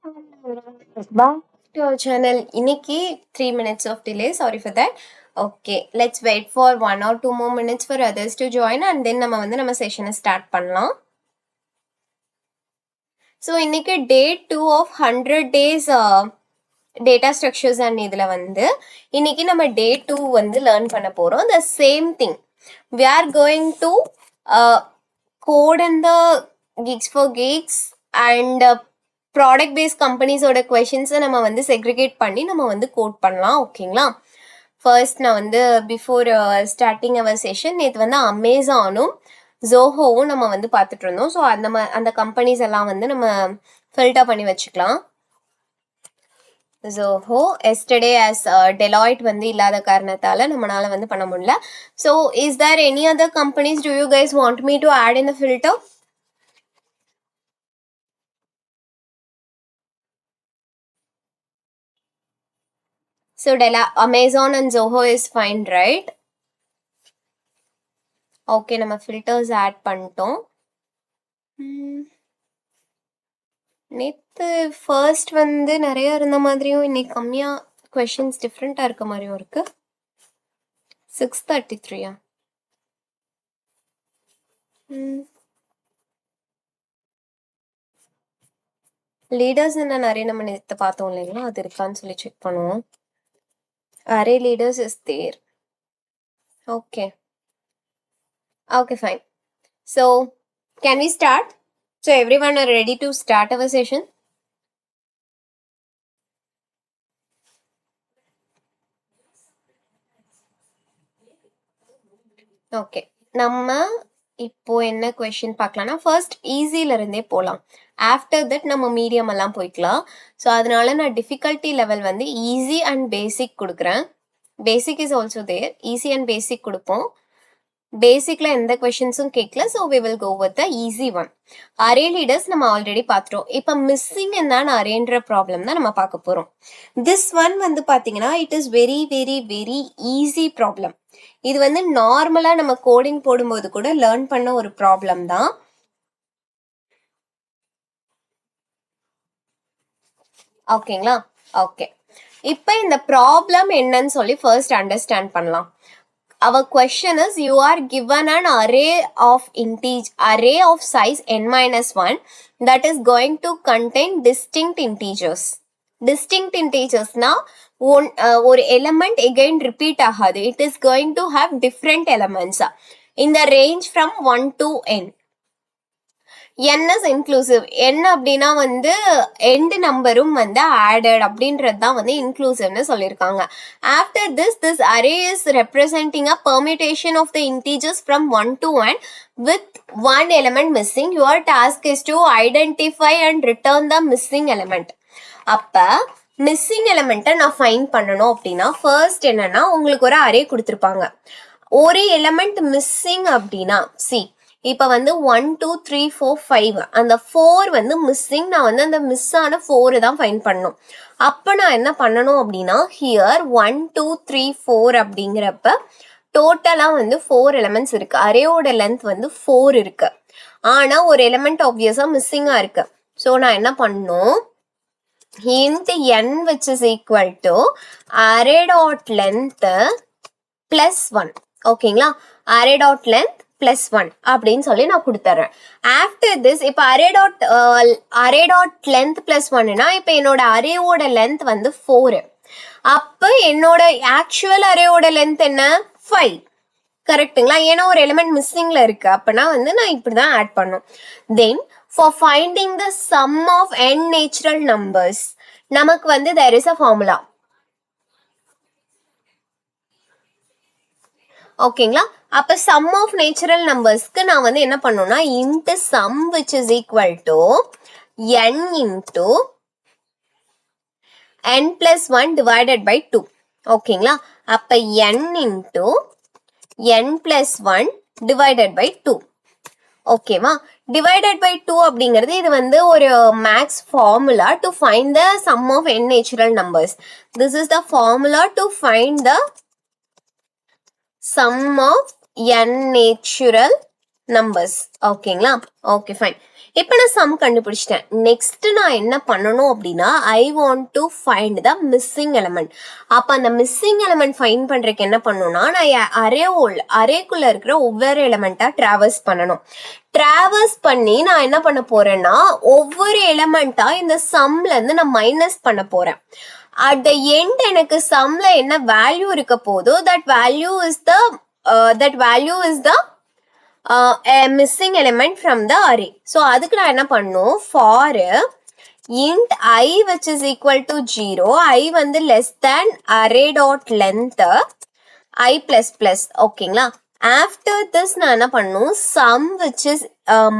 Back to our channel. Iniki 3 minutes of delay. Sorry for that. Okay, let's wait for 1 or 2 more minutes for others to join and then நம்ம session start பண்ணலாம். So இன்னைக்கு day 2 of 100 days data structures and இதுல இன்னைக்கு நம்ம day 2 learn பண்ண போறோம். The same thing. We are going to code in the Geeks for Geeks and product based கம்பெனிஸோட கொஷின்ஸை நம்ம செக்ரிகேட் பண்ணி நம்ம கோட் பண்ணலாம். ஓகேங்களா? ஃபர்ஸ்ட் நான் பிஃபோர் ஸ்டார்டிங் அவர் செஷன் நேற்று அமேசானும் ஜோஹோவும் நம்ம பார்த்துட்டு இருந்தோம். ஸோ அந்த கம்பெனிஸ் எல்லாம் நம்ம ஃபில்டர் பண்ணி வச்சுக்கலாம். ஜோஹோ எஸ்டர்டே ஆஸ் டெலாய்ட் இல்லாத காரணத்தால் நம்மளால பண்ண முடியல. So is there any other companies do you guys want me to add in the filter? So Amazon and Zoho is fine, right? Okay, நம்ம filters add பண்ணிட்டோம். நேத்து first நிறைய இருந்த மாதிரியும் இன்னைக்கு கம்மியா questions different இருக்க மாதிரியும் இருக்கு. 633 leaders என்ன நிறைய நம்ம நேத்து பார்த்தோம் இல்லைங்களா, அது இருக்கான்னு சொல்லி செக் பண்ணுவோம். Array leaders is there. Okay, fine. So can we start? So everyone are ready to start our session? Okay, நம்ம இப்போ என்ன கொஸ்டின் பார்க்கலாம்னா ஃபர்ஸ்ட் ஈஸில இருந்தே போகலாம். ஆஃப்டர் தட் நம்ம மீடியம் எல்லாம் போய்க்கலாம். ஸோ அதனால நான் difficulty level easy and basic கொடுக்குறேன். Basic is also there. Easy and basic கொடுப்போம். பேசிக்ல எந்த கொஸ்டின்ஸும் கேட்கல. So we will go with the easy one. Array leaders நம்ம ஆல்ரெடி பார்த்துட்டோம். இப்போ மிஸ்ஸிங் என்ன அரேன்ற ப்ராப்ளம் தான் நம்ம பார்க்க போறோம். திஸ் ஒன் பார்த்தீங்கன்னா it is very very very easy problem. இது நார்மலா நம்ம கோடிங் போடும்போது கூட லேர்ன் பண்ண ஒரு ப்ராப்ளம் தான். ஓகேங்களா? ஓகே, இப்போ இந்த ப்ராப்ளம் என்னன்னு சொல்லி ஃபர்ஸ்ட் அண்டர்ஸ்டாண்ட் பண்ணலாம். Our question is, you are given an array of size n-1 that is going to contain distinct integers. Distinct integers na ஒரு element again repeat ஆகாது. It is going to have different elements in the range from 1 to n. n is inclusive. n அப்படின்னா end நம்பரும் added அப்படின்றது தான் inclusiveனு சொல்லியிருக்காங்க. After this array is representing a permutation of the integers from 1 to n with one element missing. Your task is to identify and return the missing element. அப்ப missing எலிமெண்ட்டை நான் find பண்ணணும் அப்படின்னா first என்னன்னா உங்களுக்கு ஒரு அரே கொடுத்துருப்பாங்க. ஒரு element missing அப்படின்னா இப்போ 1 2 3 4 5 அந்த 4 மிஸ்ஸிங். நான் அந்த மிஸ் ஆன 4 தான் ஃபைண்ட் பண்ணணும். அப்போ நான் என்ன பண்ணணும் அப்படின்னா ஹியர் 1 2 3 4 அப்படிங்கிறப்ப டோட்டலாக 4 எலிமெண்ட்ஸ் இருக்கு. அரேயோட லென்த் 4 இருக்கு. ஆனால் ஒரு எலிமெண்ட் ஆப்வியஸா மிஸ்ஸிங்காக இருக்கு. ஸோ நான் என்ன பண்ணணும், int n which is equal to array dot length plus 1. ஓகேங்களா? array dot length plus 1 அப்படின்னு சொல்லி நான் கொடுத்துறேன். ஆஃப்டர் திஸ் இப்போ array dot length plus 1னா இப்போ என்னோட அரேவோட லென்த் 4. அப்போ என்னோட ஆக்சுவல் அரேவோட லென்த் என்ன 5. கரெக்டுங்களா? ஏன்னா ஒரு எலிமெண்ட் மிஸ்ஸிங்ல இருக்கு. அப்பனா நான் இப்படிதான் ஆட் பண்ணும். தென் for finding the sum of n natural numbers நமக்கு there is a formula. ஓகேங்களா? அப்ப sum of natural numbersக்கு நான் என்ன பண்ணணும்னா int sum which is equal to n into n plus 1 divided by 2. ஓகேங்களா? அப்ப n into n plus 1 divided by 2. ஓகேவா? divided by 2 அப்படிங்கிறது இது ஒரு max formula to find the sum of n natural numbers. This is the formula to find the sum of n natural numbers. ஓகேங்களா? Okay, fine. இப்போ நான் some கண்டுபிடிச்சிட்டேன். Next நான் என்ன பண்ணணும் அப்படின்னா ஐ want to find the missing element. அப்போ அந்த மிஸ்ஸிங் எலமெண்ட் ஃபைண்ட் பண்ணுறதுக்கு என்ன பண்ணணும்னா நான் அரேக்குள்ளே இருக்கிற ஒவ்வொரு எலமெண்ட்டாக ட்ராவர்ஸ் பண்ணணும். ட்ராவர்ஸ் பண்ணி நான் என்ன பண்ண போறேன்னா ஒவ்வொரு எலமெண்ட்டாக இந்த சம்லேருந்து நான் மைனஸ் பண்ண போகிறேன். அட் த எண்ட் எனக்கு சம்ல என்ன வேல்யூ இருக்க போதோ that value is the a missing element from the array. So அதுக்கு நான் என்ன பண்ணணும் for int I which is equal to 0, I வந்து less than array dot length I plus plus. ஓகேங்களா? after this நான் என்ன பண்ணணும் sum which is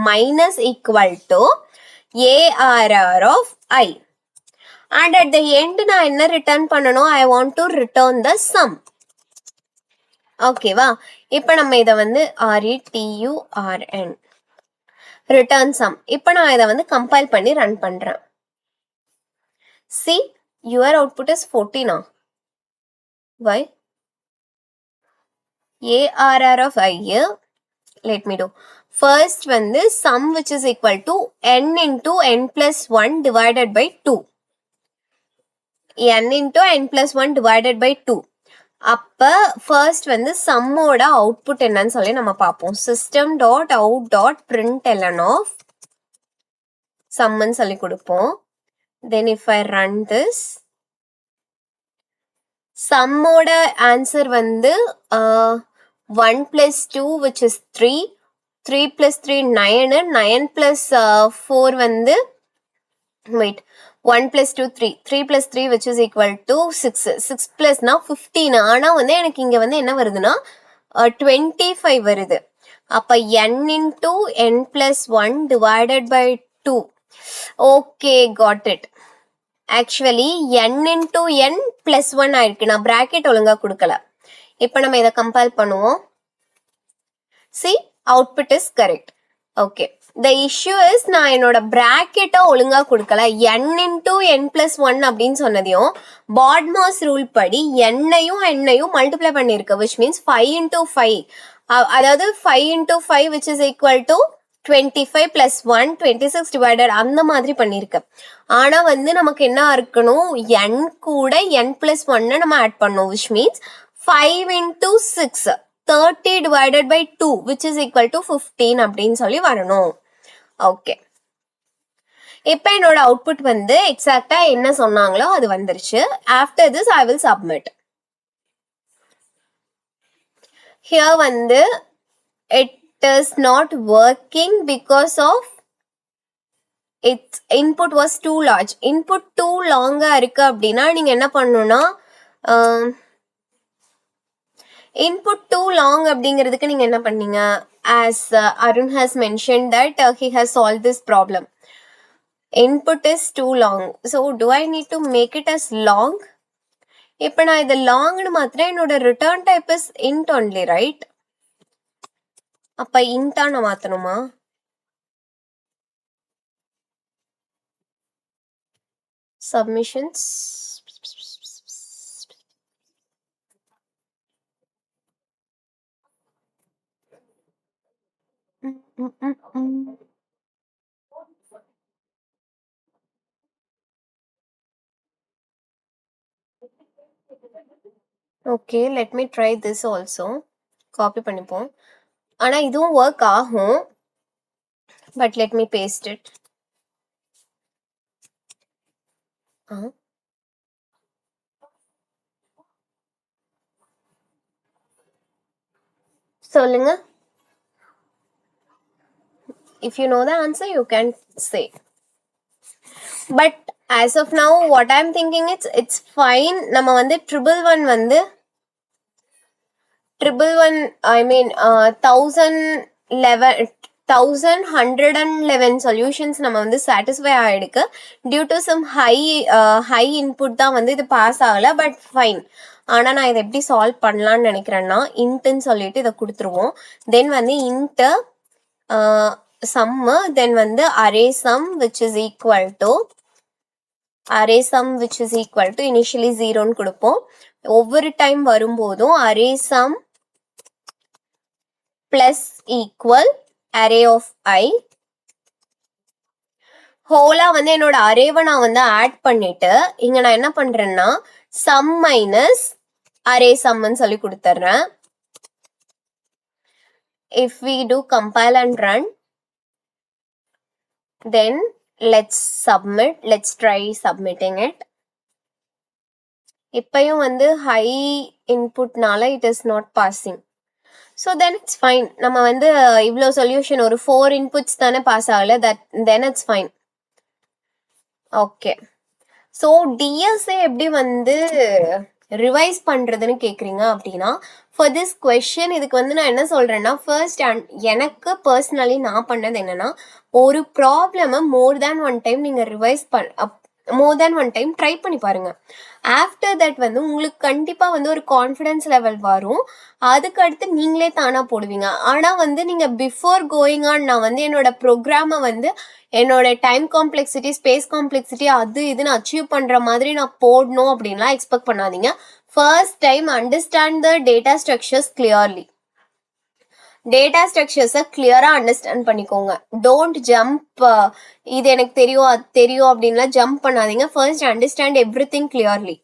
minus equal to arr of I. And at the end நான் என்ன return பண்ணணும் I want to return the sum. ஓகேவா? இப்போ நம்ம இதை வந்து return return sum. இப்போ நான் இதை வந்து கம்பைல் பண்ணி ரன் பண்றேன். See, your output is 14. Why? arr of I. Let me do. First வந்து sum which is equal to n into n plus 1 divided by 2. n into n plus 1 divided by 2. அப்ப first வந்து சம்மோட output என்னன்னு சொல்லி நம்ம பார்ப்போம். System dot out dot println of சம்னு சொல்லி கொடுப்போம். Then if I run this சம்மோட ஆன்சர் வந்து 1 plus 2 which is 3, 3 plus 3 9, 9 plus 4 வந்து wait 1 plus 2 3, 3 plus 3 which is equal to 6, 6 plus now 15. ஆனா வந்து எனக்கு இங்க வந்து என்ன வருதுன்னா 25 வருது. அப்ப n into n plus 1 divided by 2. Okay, got it. Actually n into n plus 1 ஆயிருக்கு. நான் bracket ஒழுங்கா கொடுக்கல. இப்போ நம்ம இதை கம்பைல் பண்ணுவோம். See, output is correct. Okay. The issue is நான் என்னோட bracket ஒழுங்கா கொடுக்கல. n into n plus 1 அப்படின்னு சொன்னதையும் பாட்மாஸ் ரூல் படி n-ஐயும் மல்டிப்ளை பண்ணிருக்கு, which means 5 into 5. அதாவது 5 into 5 which is equal to 25 plus 1 26 divided அந்த மாதிரி பண்ணிருக்கு. ஆனா வந்து நமக்கு என்ன இருக்கணும் n கூட n plus 1 நம்ம ஆட் பண்ணணும், which means 5 into 6 30 divided by 2 which is equal to 15 அப்படின்னு சொல்லி வரணும். ஓகே, இப்போ என்னோட அவுட்புட் வந்து எக்ஸாக்டா என்ன சொன்னாங்களோ அது வந்துருச்சு. After this I will submit. Here வந்து it is not working because of its input was too large. Input too லாங்கா இருக்கு அப்படின்னா நீங்க என்ன பண்ணணும்னா input too long அப்படிங்கிறதுக்கு நீங்க என்ன பண்ணீங்க, as Arun has mentioned that he has solved this problem. Input is too long, so do I need to make it as long? இப்போ நான் இது லாங்னு மாத்திரம் என்னோட return type is int only, right? அப்ப int ஆன மாத்தணுமா? Submissions. Okay, let me try this also. Copy பண்ணிப்போம். ஆனா இதுவும் work ஆகும். But let me paste it. சொல்லுங்க. If you know the answer, you can say. But as of now, what I'm thinking it's fine. நம்ம வந்து triple one I mean 1111 solutions நம்ம வந்து satisfy ஆயிடுக்கு. Due to some high input தான் வந்து இது pass ஆகல, but fine. ஆனா நான் இதை எப்படி சால்வ் பண்ணலாம்னு நினைக்கிறேன்னா இன்ட்னு சொல்லிட்டு இதை கொடுத்துருவோம். தென் வந்து இன்ட் sum, then வந்து array sum which is equal to initially 0 ன்னு கொடுப்போம். ஒவ்வொரு டைம் வரும்போதும் array sum plus equal array of I ஹோலா வந்து என்னோட அரேவை நான் வந்து ஆட் பண்ணிட்டு இங்க நான் என்ன பண்றேன்னா சம் மைனஸ் அரே சம்னு சொல்லி கொடுத்துட்றேன். If we do compile and run, then let's try submitting it. இப்பயும் வந்து high inputனால it is not passing. So then it's fine. நம்ம வந்து இவ்ளோ சொல்யூஷன் ஒரு 4 inputs தானே பாஸ் ஆகல, then it's fine. Okay. So DSA எப்படி வந்து ரிவைஸ் பண்றதுன்னு கேக்குறீங்க அப்படின்னா for this question இதுக்கு வந்து நான் என்ன சொல்றேன்னா ஃபர்ஸ்ட் எனக்கு பர்சனலி நான் பண்ணது என்னன்னா ஒரு ப்ராப்ளமை மோர் தேன் ஒன் டைம் நீங்க ரிவைஸ் மோர் தேன் ஒன் டைம் ட்ரை பண்ணி பாருங்க. ஆஃப்டர் தட் வந்து உங்களுக்கு கண்டிப்பா வந்து ஒரு கான்ஃபிடன்ஸ் லெவல் வரும். அதுக்கு அடுத்து நீங்களே தானா போடுவீங்க. ஆனா வந்து நீங்க பிஃபோர் கோயிங் ஆன் நான் வந்து என்னோட ப்ரோக்ராமை வந்து என்னோட டைம் காம்ப்ளெக்சிட்டி ஸ்பேஸ் காம்ப்ளெக்சிட்டி அது இதுன்னு அச்சீவ் பண்ற மாதிரி நான் போடணும் அப்படின்லாம் எக்ஸ்பெக்ட் பண்ணாதீங்க. First time understand the data structures clearly. Data ஸ்ட்ரக்சர்ஸை கிளியரா அண்டர்ஸ்டாண்ட் பண்ணிக்கோங்க. டோன்ட் ஜம்ப் இது எனக்கு தெரியும் அது தெரியும் அப்படின்லாம் ஜம்ப் பண்ணாதீங்க. First understand everything clearly.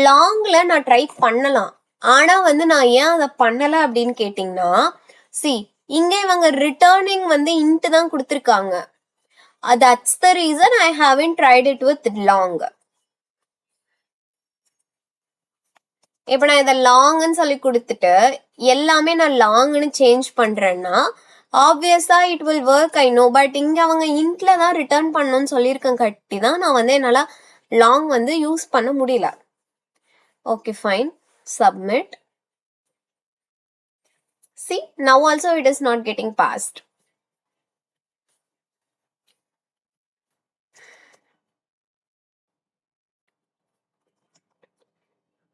லாங்ல நான் ட்ரை பண்ணலாம், ஆனா வந்து நான் ஏன் அதை பண்ணல அப்படின்னு கேட்டீங்கன்னா இங்க இவங்க ரிட்டர்னிங் வந்து இன்ட்டு தான் கொடுத்துருக்காங்க. That's the reason I haven't tried it with long. இப்போ நான் இதை லாங்னு சொல்லி கொடுத்துட்டு எல்லாமே நான் லாங்னு சேஞ்ச் பண்றேன்னா ஆப்வியஸா it will work I know. But இங்க அவங்க இன்ட்ல தான் ரிட்டர்ன் பண்ணணும்னு சொல்லியிருக்கேன் கட்டி தான் நான் வந்து என்னால லாங் வந்து யூஸ் பண்ண முடியல. Okay fine, submit. See, now also it is not getting passed.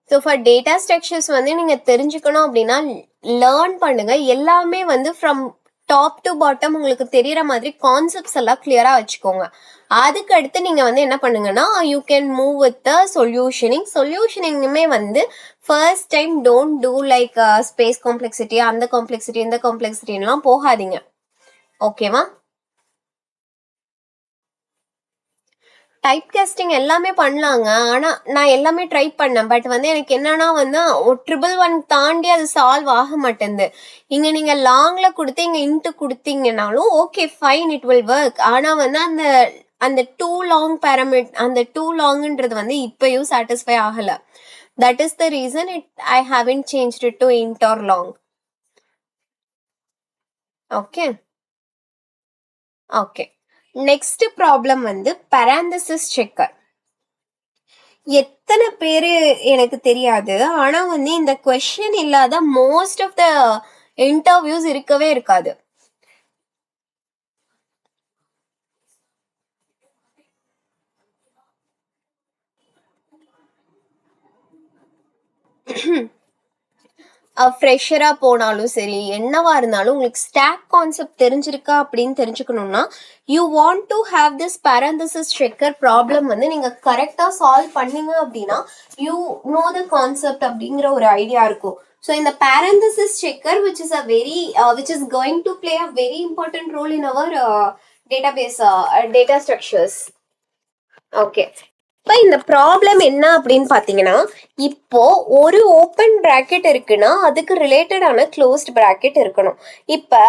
So for data structures வந்து நீங்க தெரிஞ்சுக்கணும் அப்படின்னா லேர்ன் பண்ணுங்க. எல்லாமே வந்து ஃப்ரம் டாப் டு பாட்டம் உங்களுக்கு தெரியற மாதிரி கான்செப்ட்ஸ் எல்லாம் கிளியரா வச்சுக்கோங்க. அதுக்கு அடுத்து நீங்க வந்து என்ன பண்ணுங்கன்னா you can move with the சொல்யூஷனிங். சொல்யூஷனிங்குமே வந்து first time don't do like space complexity அந்த காம்ப்ளெக்சிட்டி இந்த காம்ப்ளெக்சிட்டின்லாம் போகாதீங்க. ஓகேவா? டைப் காஸ்டிங் எல்லாமே பண்ணலாங்க. ஆனா நான் எல்லாமே ட்ரை பண்ணேன். பட் வந்து எனக்கு என்னன்னா வந்து ட்ரிபிள் 1 தாண்டி அது சால்வ் ஆக மாட்டேங்குது. இங்க நீங்க லாங்ல கொடுத்து இங்க இன்ட்டு கொடுத்தீங்கன்னாலும் okay fine it will work. ஆனா வந்து அந்த டூ லாங் பேராமீட்டர் அந்த டூ லாங்ன்றது வந்து இப்பயும் சாட்டிஸ்ஃபை ஆகல. That is the reason I haven't changed it to int or long. Okay okay next problem வந்து parenthesis செக்கர். எத்தனை பேரு எனக்கு தெரியாது, ஆனா வந்து இந்த கொஸ்டின் இல்லாத மோஸ்ட் ஆஃப் த இன்டர்வியூஸ் இருக்கவே இருக்காது. ஃப்ரெஷரா போனாலும் சரி என்னவா இருந்தாலும் உங்களுக்கு ஸ்டாக் கான்செப்ட் தெரிஞ்சிருக்கா அப்படின்னு தெரிஞ்சுக்கணும்னா you want to have this parenthesis checker problem வந்து நீங்க கரெக்டா சால்வ் பண்ணீங்க அப்படின்னா யூ நோ த கான்செப்ட் அப்படிங்கிற ஒரு ஐடியா இருக்கும். ஸோ இந்த parenthesis checker which is going to play a very important role in our database data structures. Okay, இப்போ இந்த ப்ராப்ளம் என்ன அப்படின்னு பாத்தீங்கன்னா இப்போ ஒரு ஓப்பன் பிராக்கெட் இருக்குன்னா அதுக்கு ரிலேட்டடான க்ளோஸ்ட் பிராக்கெட் இருக்கணும். இப்ப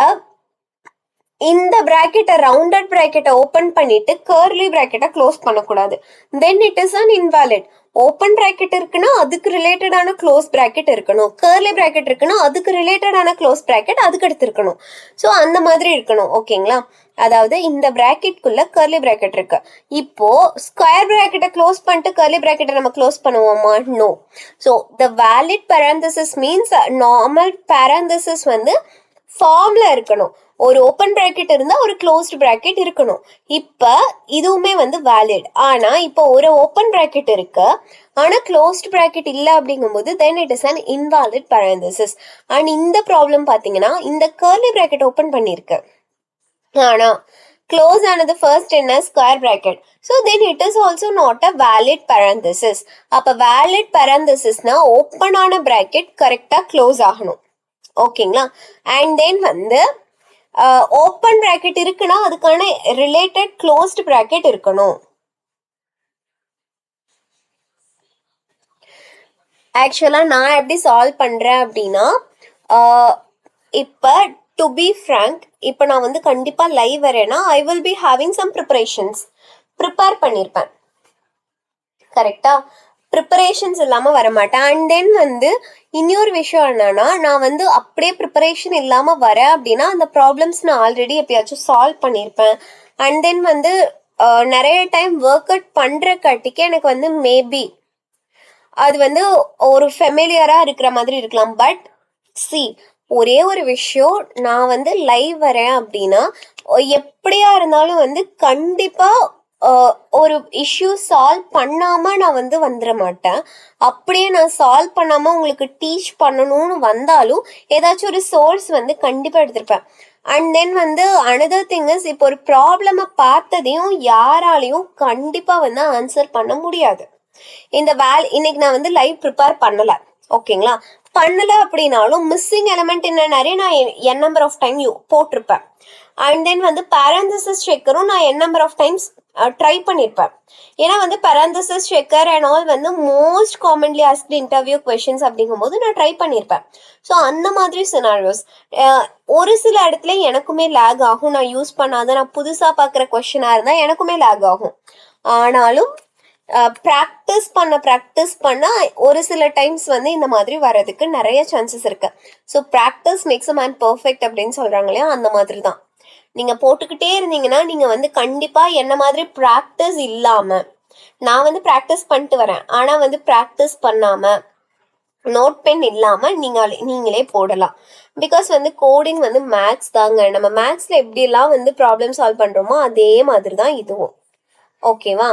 இந்த பிராக்கெட்டை ரவுண்டட் பிராக்கெட்டை ஓப்பன் பண்ணிட்டு கர்லி பிராக்கெட்டை க்ளோஸ் பண்ணக்கூடாது. தென் it is an invalid. Open bracket இருக்குன்னா அதுக்கு ரிலேட்டடான க்ளோஸ் பிராக்கெட் இருக்கணும். கர்லி பிராக்கெட் இருக்குன்னா அதுக்கு ரிலேட்டடான க்ளோஸ் பிராக்கெட் அதுக்கு அடுத்து இருக்கணும். ஸோ அந்த மாதிரி இருக்கணும். ஓகேங்களா? அதாவது இந்த பிராக்கெட்குள்ள கர்லி பிராக்கெட் இருக்கு. இப்போ ஸ்கொயர் பிராக்கெட்டை க்ளோஸ் பண்ணிட்டு கர்லி பிராக்கெட்டை நம்ம க்ளோஸ் பண்ணுவோமா? No. So the valid parenthesis means normal parenthesis வந்து ஃபார்ம்ல இருக்கணும். ஒரு ஓப்பன் பிராக்கெட் இருந்தா ஒரு க்ளோஸ்ட் பிராக்கெட் இருக்கணும். இப்ப இதுவுமே வந்து வேலிட். ஆனா இப்போ ஒரு ஓப்பன் பிராக்கெட் இருக்கு ஆனா க்ளோஸ்ட் பிராக்கெட் இல்ல அப்படிங்கும்போது தென் it is an invalid parenthesis. And இந்த ப்ராப்ளம் பாத்தீங்கன்னா இந்த கர்லி பிராக்கெட் ஓப்பன் பண்ணிருக்கு ஆனா க்ளோஸ் ஆனது ஃபர்ஸ்ட் என்ன square bracket. So then it is also not a valid parenthesis. அப்ப வேலிட் parenthesisனா ஓப்பனான பிராக்கெட் கரெக்டா க்ளோஸ் ஆகணும். ஓகேங்களா? அண்ட் தென் வந்து ஓப்பன் பிராக்கெட் இருக்குன்னா அதுக்கான ரிலேட்டட் க்ளோஸ்ட் பிராக்கெட் இருக்கணும். ஆக்சுவலாக நான் எப்படி சால்வ் பண்ணுறேன் அப்படின்னா, இப்போ டு பி ஃப்ராங்க், இப்போ நான் வந்து கண்டிப்பாக லைவ் வரேன்னா I will be having some preparations, prepare பண்ணியிருப்பேன். கரெக்டா? ப்ரிப்பரேஷன்ஸ் இல்லாமல் வரமாட்டேன். அண்ட் தென் வந்து இன்னொரு விஷயம் என்னன்னா, நான் வந்து அப்படியே ப்ரிப்பரேஷன் இல்லாமல் வரேன் அப்படின்னா அந்த ப்ராப்ளம்ஸ் நான் ஆல்ரெடி எப்பயாச்சும் சால்வ் பண்ணியிருப்பேன். அண்ட் தென் வந்து நிறைய டைம் ஒர்க் அவுட் பண்ணுறக்காட்டிக்கு எனக்கு வந்து மேபி அது வந்து ஒரு ஃபெமிலியராக இருக்கிற மாதிரி இருக்கலாம். பட் சி, ஒரே ஒரு விஷயம், நான் வந்து லைவ் வரேன் அப்படின்னா எப்படியா இருந்தாலும் வந்து கண்டிப்பாக ஒரு இஷ்யூ சால்வ் பண்ணாமல் நான் வந்து வந்துட மாட்டேன். அப்படியே நான் சால்வ் பண்ணாமல் உங்களுக்கு டீச் பண்ணணும்னு வந்தாலும் ஏதாச்சும் ஒரு சோர்ஸ் வந்து கண்டிப்பாக எடுத்திருப்பேன். அண்ட் தென் வந்து அனதர் திங் இஸ், இப்போ ஒரு ப்ராப்ளமை பார்த்ததையும் யாராலையும் கண்டிப்பாக வந்து ஆன்சர் பண்ண முடியாது. இந்த இன்னைக்கு நான் வந்து லைவ் ப்ரிப்பேர் பண்ணலை, ஓகேங்களா? பண்ணலை அப்படின்னாலும் மிஸ்ஸிங் எலிமெண்ட் என்ன நிறைய நான் என் நம்பர் ஆஃப் டைம் போட்டிருப்பேன். அண்ட் தென் வந்து பேரந்தசிஸ் செக்கரும் நான் என் நம்பர் ஆஃப் டைம்ஸ் ட்ரை பண்ணியிருப்பேன். ஏன்னா வந்து பேரந்தசிஸ் செக்கர் அண்ட் ஆல் வந்து most commonly asked interview questions அப்படிங்கும்போது நான் ட்ரை பண்ணியிருப்பேன். ஸோ அந்த மாதிரி சினாரியோஸ் ஒரு சில இடத்துல எனக்குமே லேக் ஆகும். நான் யூஸ் பண்ணாத நான் புதுசாக பார்க்குற கொஷினாக இருந்தால் எனக்குமே லேக் ஆகும். ஆனாலும் ப்ராக்டிஸ் பண்ண ஒரு சில டைம்ஸ் வந்து இந்த மாதிரி வர்றதுக்கு நிறைய சான்சஸ் இருக்கு. So practice makes a man perfect அப்படின்னு சொல்றாங்க இல்லையா, அந்த மாதிரி தான். நீங்க போட்டுக்கிட்டே இருந்தீங்கன்னா நீங்க வந்து கண்டிப்பா என்ன மாதிரி ப்ராக்டிஸ் இல்லாம, நான் வந்து ப்ராக்டிஸ் பண்ணிட்டு வரேன், ஆனா வந்து ப்ராக்டிஸ் பண்ணாம நோட் பென் இல்லாம நீங்களே போடலாம். பிகாஸ் வந்து கோடிங் வந்து மேத்ஸ் தாங்க. நம்ம மேத்ஸ்ல எப்படிலாம் வந்து ப்ராப்ளம் சால்வ் பண்றோமோ அதே மாதிரி தான் இதுவும். ஓகேவா?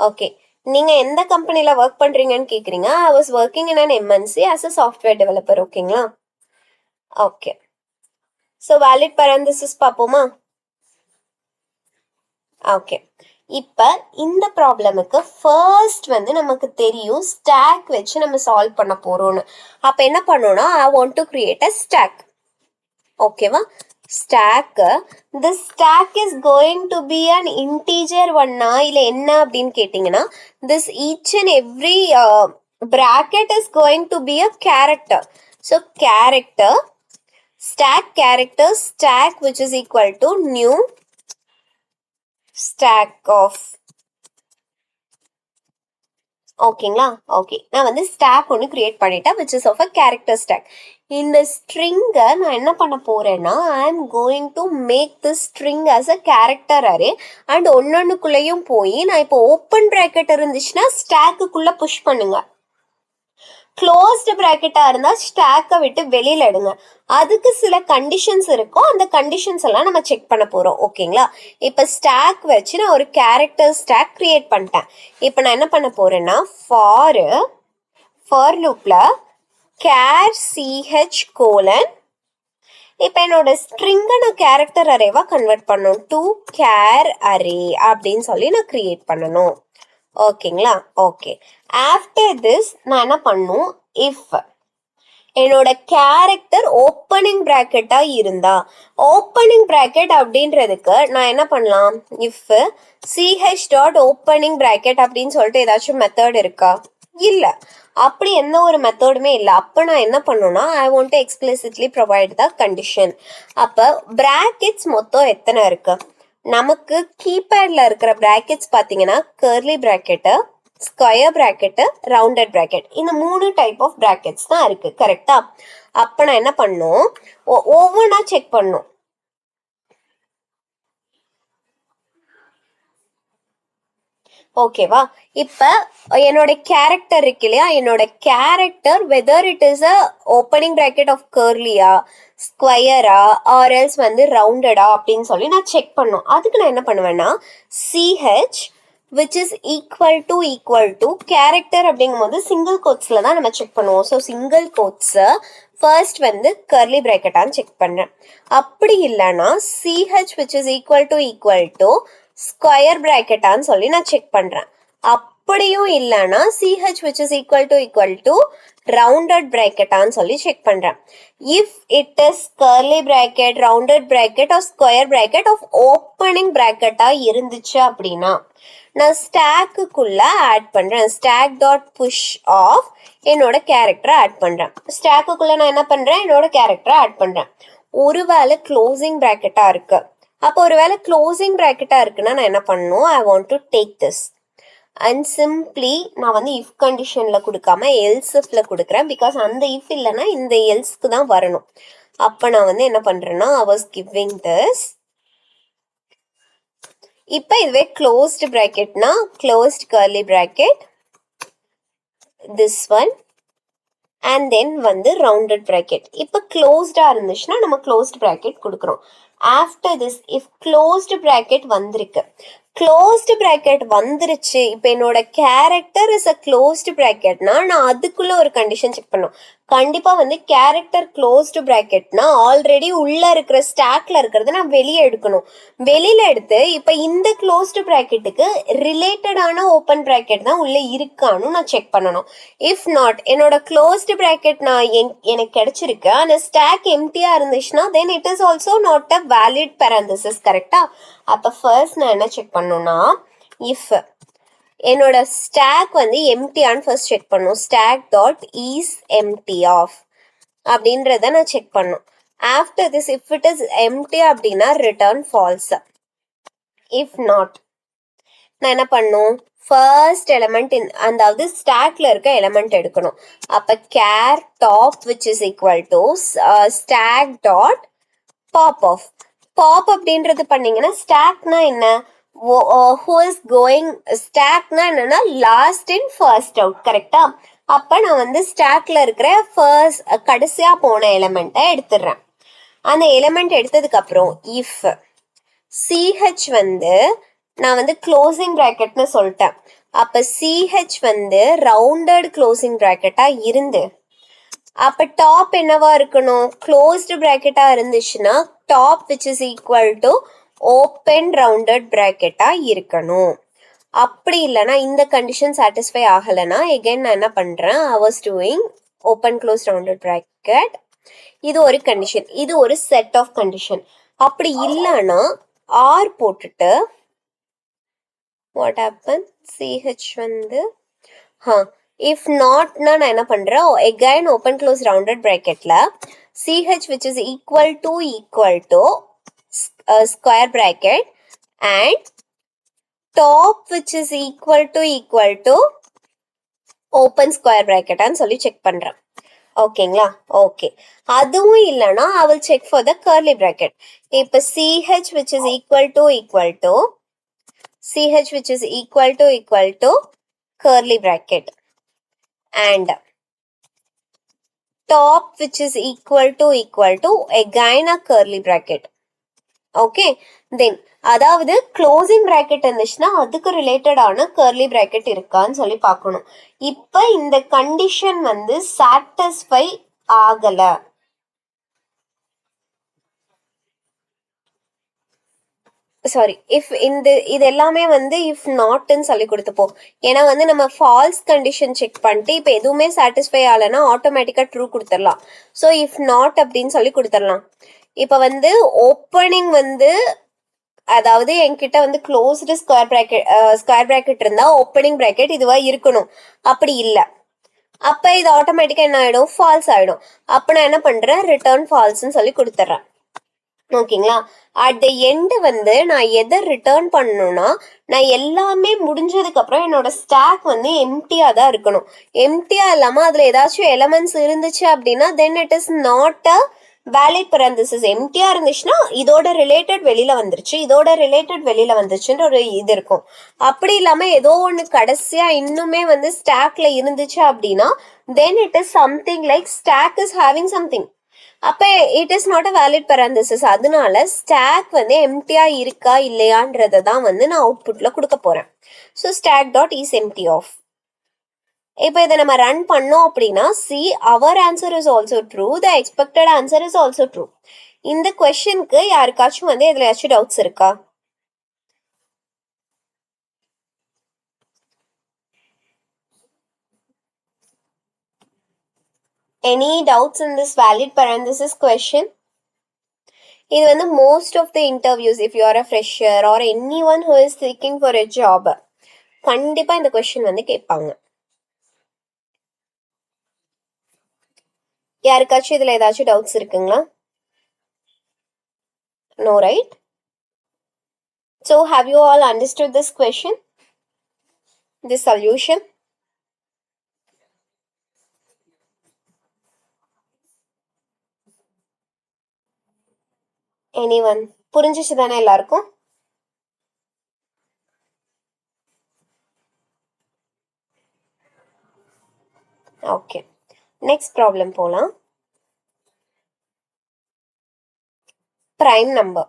ஓகே. நீங்க எந்த கம்பெனில ஒர்க் பண்றீங்கன்னு கேக்குறீங்க. I was working in an MNC as a software developer. ஓகேங்களா? ஓகே. ஸோ வேலிட் பேரந்தசிஸ் பார்ப்போமா? ஓகே. இப்போ இந்த ப்ராப்ளமுக்கு ஃபர்ஸ்ட் வந்து நமக்கு தெரியும் ஸ்டாக் வச்சு நம்ம சால்வ் பண்ண போறோம்னு. அப்போ என்ன பண்ணோம்னா, I want to create a stack. ஓகேவா? Stack, this stack is going to be an integer ஒன்னா இல்லை என்ன அப்படின்னு கேட்டிங்கன்னா, this each and every bracket is going to be a character. So character, stack which is equal to new stack of. ஓகேங்களா? Okay, நான் வந்து stock ஒன்று create பண்ணிட்டேன் which is of a character stack. இந்த ஸ்ட்ரிங்கை நான் என்ன பண்ண போறேன்னா, I am going to make this string as a character array. And ஒன்னொன்னுக்குள்ளேயும் போய் நான் இப்போ ஓப்பன் ப்ராக்கெட் இருந்துச்சுன்னா ஸ்டாக்குக்குள்ள புஷ் பண்ணுங்க, க்ளோஸ்டு ப்ராக்கெட்டாக இருந்தால் ஸ்டாக்கை விட்டு வெளியில் எடுங்க. அதுக்கு சில கண்டிஷன்ஸ் இருக்கும், அந்த கண்டிஷன்ஸ் எல்லாம் நம்ம செக் பண்ண போகிறோம். ஓகேங்களா? இப்போ ஸ்டாக் வச்சு நான் ஒரு கேரக்டர் ஸ்டாக் கிரியேட் பண்ணிட்டேன். இப்போ நான் என்ன பண்ண போகிறேன்னா, ஃபார் லூப்பில் கேர் சிஹெச் கோலன், இப்போ என்னோட ஸ்ட்ரிங்கை நான் கேரக்டர் அரேவாக கன்வெர்ட் பண்ணணும். டு கேர் அரே அப்படின்னு சொல்லி நான் கிரியேட் பண்ணணும். ஓகேங்களா? ஓகே. ஆஃப்டர் திஸ் நான் என்ன பண்ணும், இஃப் என்னோட கேரக்டர் ஓப்பனிங் ப்ராக்கெட்டா இருந்தா, ஓப்பனிங் ப்ராக்கெட் அப்படின்றதுக்கு நான் என்ன பண்ணலாம், if CH dot opening bracket அப்படின்னு சொல்லிட்டு ஏதாச்சும் மெத்தட் இருக்கா? இல்லை, அப்படி எந்த ஒரு மெத்தடுமே இல்லை. அப்போ நான் என்ன பண்ணணும்னா, ஐ want to explicitly provide the condition. அப்போ ப்ராக்கெட்ஸ் மொத்தம் எத்தனை இருக்கு நமக்கு? கீபேட்ல இருக்கிற ப்ராக்கெட்ஸ் பார்த்தீங்கன்னா curly bracket, square bracket, rounded bracket, இந்த 3 டைப் ஆஃப் ப்ராக்கெட்ஸ் தான் இருக்கு. கரெக்டா? அப்போ நான் என்ன பண்ணும், ஒவ்வொன்றா செக் பண்ணும். ஓகேவா? இப்போ என்னோட கேரக்டர் இருக்கு இல்லையா, என்னோட character whether it is a opening bracket of கர்லியா, ஸ்கொயரா, ஆர் எல்ஸ் வந்து ரவுண்டடா அப்படின்னு சொல்லி நான் செக் பண்ணும். அதுக்கு நான் என்ன பண்ணுவேன்னா, ch which is equal to character அப்படிங்கும் போது சிங்கிள் கோட்ஸில் தான் நம்ம செக் பண்ணுவோம். ஸோ சிங்கிள் கோட்ஸை ஃபர்ஸ்ட் வந்து கர்லி ப்ராக்கெட்டான்னு செக் பண்ணுறேன். அப்படி இல்லைன்னா ch which is equal to square ப்ராக்கெட்டான்னு சொல்லி நான் செக் பண்ணுறேன். அப்படியும் இல்லைன்னா ch which is equal to rounded bracket ஆன்னு சொல்லி செக் பண்றேன். if it is curly bracket, rounded bracket or square bracket of opening bracket இருந்துச்சு அப்படின்னா நான் ஸ்டாக்குக்குள்ள ஆட் பண்றேன். stack dot push of என்னோட கேரக்டரை ஆட் பண்றேன். ஸ்டாக்குக்குள்ள நான் என்ன பண்றேன், என்னோட கேரக்டரை ஆட் பண்றேன். ஒருவேளை க்ளோசிங் பிராக்கெட்டா இருக்கு. அப்போ ஒருவேளை க்ளோசிங் பிராக்கெட்டா இருக்குன்னா நான் என்ன பண்ணணும், ஐ want to take this and simply நான் வந்து இஃப் கண்டிஷன்ல கொடுக்காம எல்ஸ் இஃப்ல கொடுக்குறேன். பிகாஸ் அந்த இஃப் இல்லைன்னா இந்த எல்ஸ்க்கு தான் வரணும். அப்போ நான் வந்து என்ன பண்றேன்னா ஐ வாஸ் கிவிங் திஸ். இப்போ இதுவே க்ளோஸ்டு பிராக்கெட்னா closed curly bracket this one and then வந்து ரவுண்டட் பிராக்கெட். இப்போ க்ளோஸ்டா இருந்துச்சுன்னா நம்ம க்ளோஸ்ட் பிராக்கெட் கொடுக்குறோம். After this if closed bracket வந்திருக்கு, க்ளோஸ்டு பிராக்கெட் வந்துருச்சு, இப்போ என்னோட கேரக்டர் இஸ் அ க்ளோஸ்டு பிராக்கெட்னா நான் அதுக்குள்ள ஒரு கண்டிஷன் செக் பண்ணும். கண்டிப்பா வந்து கேரக்டர் க்ளோஸ்டு பிராக்கெட்னா ஆல்ரெடி உள்ள இருக்கிற ஸ்டாக்ல இருக்கிறத நான் வெளியே எடுக்கணும். வெளியில எடுத்து இப்போ இந்த க்ளோஸ்டு பிராக்கெட்டுக்கு ரிலேட்டடான ஓப்பன் பிராக்கெட் தான் உள்ள இருக்கான்னு நான் செக் பண்ணணும். இஃப் நாட் என்னோட க்ளோஸ்டு பிராக்கெட் நான் எனக்கு கிடைச்சிருக்கு அந்த ஸ்டாக் எம்டியா இருந்துச்சுன்னா தென் it is also not a valid parenthesis. கரெக்டா? அப்போ ஃபர்ஸ்ட் நான் என்ன செக் பண்ணணும்னா இஃப் என்னோட ஸ்டாக் வந்து எம்டியான்னு ஃபர்ஸ்ட் செக் பண்ணும். Stack dot is empty of அப்படின்றத நான் செக் பண்ணும். After this if it is empty அப்படின்னா ரிட்டர்ன் ஃபால்ஸ். இஃப் நாட் நான் என்ன பண்ணும், ஃபர்ஸ்ட் எலிமெண்ட் அதாவது ஸ்டாக்ல இருக்க எலிமெண்ட் எடுக்கணும். அப்போ char top which is equal to stack dot pop of. Pop அப்படின்றது பண்ணீங்கன்னா ஸ்டாக்னா என்ன, who is going, ஸ்டாக்னா என்னன்னா லாஸ்ட் இன் ஃபர்ஸ்ட் அவுட். கரெக்டா? அப்போ நான் வந்து ஸ்டாக்ல இருக்கிற ஃபர்ஸ்ட் கடைசியா போன எலிமெண்ட்டை எடுத்துடுறேன். அந்த எலிமெண்ட் எடுத்ததுக்கு அப்புறம் இஃப் ch வந்து நான் வந்து க்ளோசிங் பிராக்கெட்னு சொல்லிட்டேன். அப்போ ch வந்து ரவுண்டட் க்ளோசிங் பிராக்கெட்டா இருந்து அப்போ டாப் என்னவா இருக்கணும், க்ளோஸ்டு பிராக்கெட்டா இருந்துச்சுன்னா top which is equal to open rounded பிராக்கெட்டா இருக்கணும். அப்படி இல்லைன்னா இந்த கண்டிஷன் சாட்டிஸ்ஃபை ஆகலைன்னா எகைன் நான் என்ன பண்றேன், I was doing open close rounded bracket. இது ஒரு கண்டிஷன், இது ஒரு செட் ஆஃப் கண்டிஷன். அப்படி இல்லைன்னா ஆர் போட்டுட்டு வாட் ஹேப்பன், ch வந்து if not நான் என்ன பண்றேன், again open close rounded bracketல ch which is equal to square bracket and top which is equal to open square bracket ன்னு சொல்லி செக் பண்றேன். ஓகேங்களா? ஓகே. அதுவும் இல்லைன்னா I will check for the curly bracket. இப்போ ch which is equal to curly bracket and top which is equal to again a curly bracket. Okay, then அதாவது closing bracket இருந்துச்சுன்னா அதுக்கு ரிலேட்டடான கர்லி பிராக்கெட் இருக்கான்னு சொல்லி பார்க்கணும். இப்போ இந்த கண்டிஷன் வந்து சாட்டிஸ்ஃபை ஆகல, சாரி இஃப் இது எல்லாமே வந்து இஃப் நாட்னு சொல்லி கொடுத்துப்போம். ஏன்னா வந்து நம்ம ஃபால்ஸ் கண்டிஷன் செக் பண்ணிட்டு இப்போ எதுவுமே சாட்டிஸ்ஃபை ஆகலைன்னா ஆட்டோமேட்டிக்காக ட்ரூ கொடுத்துடலாம். ஸோ இஃப் நாட் அப்படின்னு சொல்லி கொடுத்துடலாம். இப்போ வந்து ஓப்பனிங் வந்து அதாவது என்கிட்ட வந்து க்ளோஸ்டு ஸ்கொயர் பிராக்கெட் இருந்தால் ஓப்பனிங் பிராக்கெட் இதுவாக இருக்கணும். அப்படி இல்லை, அப்போ இது ஆட்டோமேட்டிக்காக என்ன ஆகிடும், ஃபால்ஸ் ஆகிடும். அப்போ நான் என்ன பண்ணுறேன், ரிட்டர்ன் ஃபால்ஸ்ன்னு சொல்லி கொடுத்துட்றேன். ஓகேங்களா? அட் த எண்ட் வந்து நான் எதை ரிட்டர்ன் பண்ணணும்னா நான் எல்லாமே முடிஞ்சதுக்கு அப்புறம் என்னோட ஸ்டாக் வந்து எம்டியா தான் இருக்கணும். எம்டியா இல்லாம அதுல ஏதாச்சும் எலிமெண்ட்ஸ் இருந்துச்சு அப்படின்னா then it is not a valid parenthesis. எம்டியா இருந்துச்சுன்னா இதோட ரிலேட்டட் வெளியில வந்துருச்சுன்ற ஒரு இது இருக்கும். அப்படி இல்லாம ஏதோ ஒன்று கடைசியா இன்னுமே வந்து ஸ்டாக்ல இருந்துச்சு அப்படின்னா then it is something like stack is having something. அப்போ it is not a valid parenthesis. அதனால ஸ்டாக் வந்து எம்டியா இருக்கா இல்லையான்றதை தான் வந்து நான் அவுட்புட்ல கொடுக்க போறேன். So stack dot is empty of. இப்போ இதை நம்ம ரன் பண்ணோம் அப்படின்னா see our answer is also true, the expected answer is also true. இந்த கொஸ்டினுக்கு யாருக்காச்சும் வந்து எதுலையாச்சும் டவுட்ஸ் இருக்கா? Any doubts in this valid parenthesis question? இது வந்து most of the interviews, if you are a fresher or anyone who is seeking for a job, கண்டிப்பா இந்த கொஸ்டின் வந்து கேட்பாங்க. யாருக்காச்சும் இதுல ஏதாச்சும் டவுட்ஸ் இருக்குங்களா? No, right? So have you all understood this question? This solution? Anyone? புரிஞ்சிச்சு தானே எல்லாருக்கும்? Okay. Next problem போலாம். Prime number.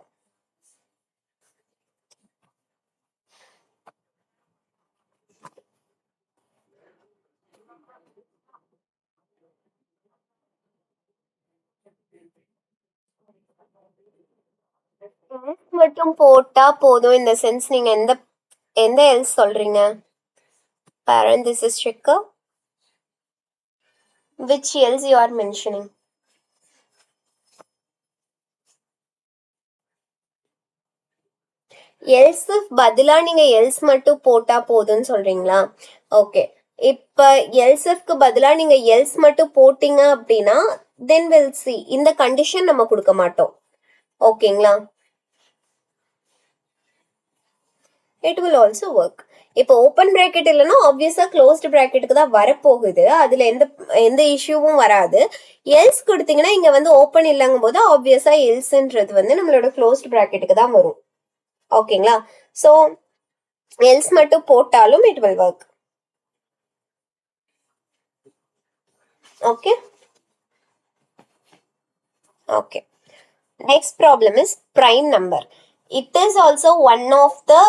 மட்டும் போட்டா போதும் இந்த சென்ஸ் நீங்க எந்த எல்ஸ் சொல்றீங்க? Parenthesis checker. Which else you are mentioning? else பதிலா நீங்க else மட்டும் போட்டா போதும்னு சொல்றீங்களா? ஓகே. இப்ப else பதிலா நீங்க else மட்டும் போட்டீங்க அப்படின்னா then we'll see. இந்த கண்டிஷன் நம்ம கொடுக்க மாட்டோம். ஓகேங்களா? It will also work. இப்போ ஓப்பன் பிராக்கெட் இல்லைன்னா ஆப்வியஸா க்ளோஸ்ட் பிராக்கெட்டுக்கு தான் வரப்போகுது. அதுல எந்த இஷ்யூவும் வராது. எல்ஸ் கொடுத்தீங்கன்னா இங்க வந்து ஓப்பன் இல்லைங்கும் போது ஆப்வியஸா எல்ஸ்ன்றது வந்து நம்மளோட க்ளோஸ்ட் பிராக்கெட்டுக்கு தான் வரும். ஓகேங்களா? ஸோ எல்ஸ் மட்டும் போட்டாலும் it will work. Okay okay. Next problem is prime number. It is also one of the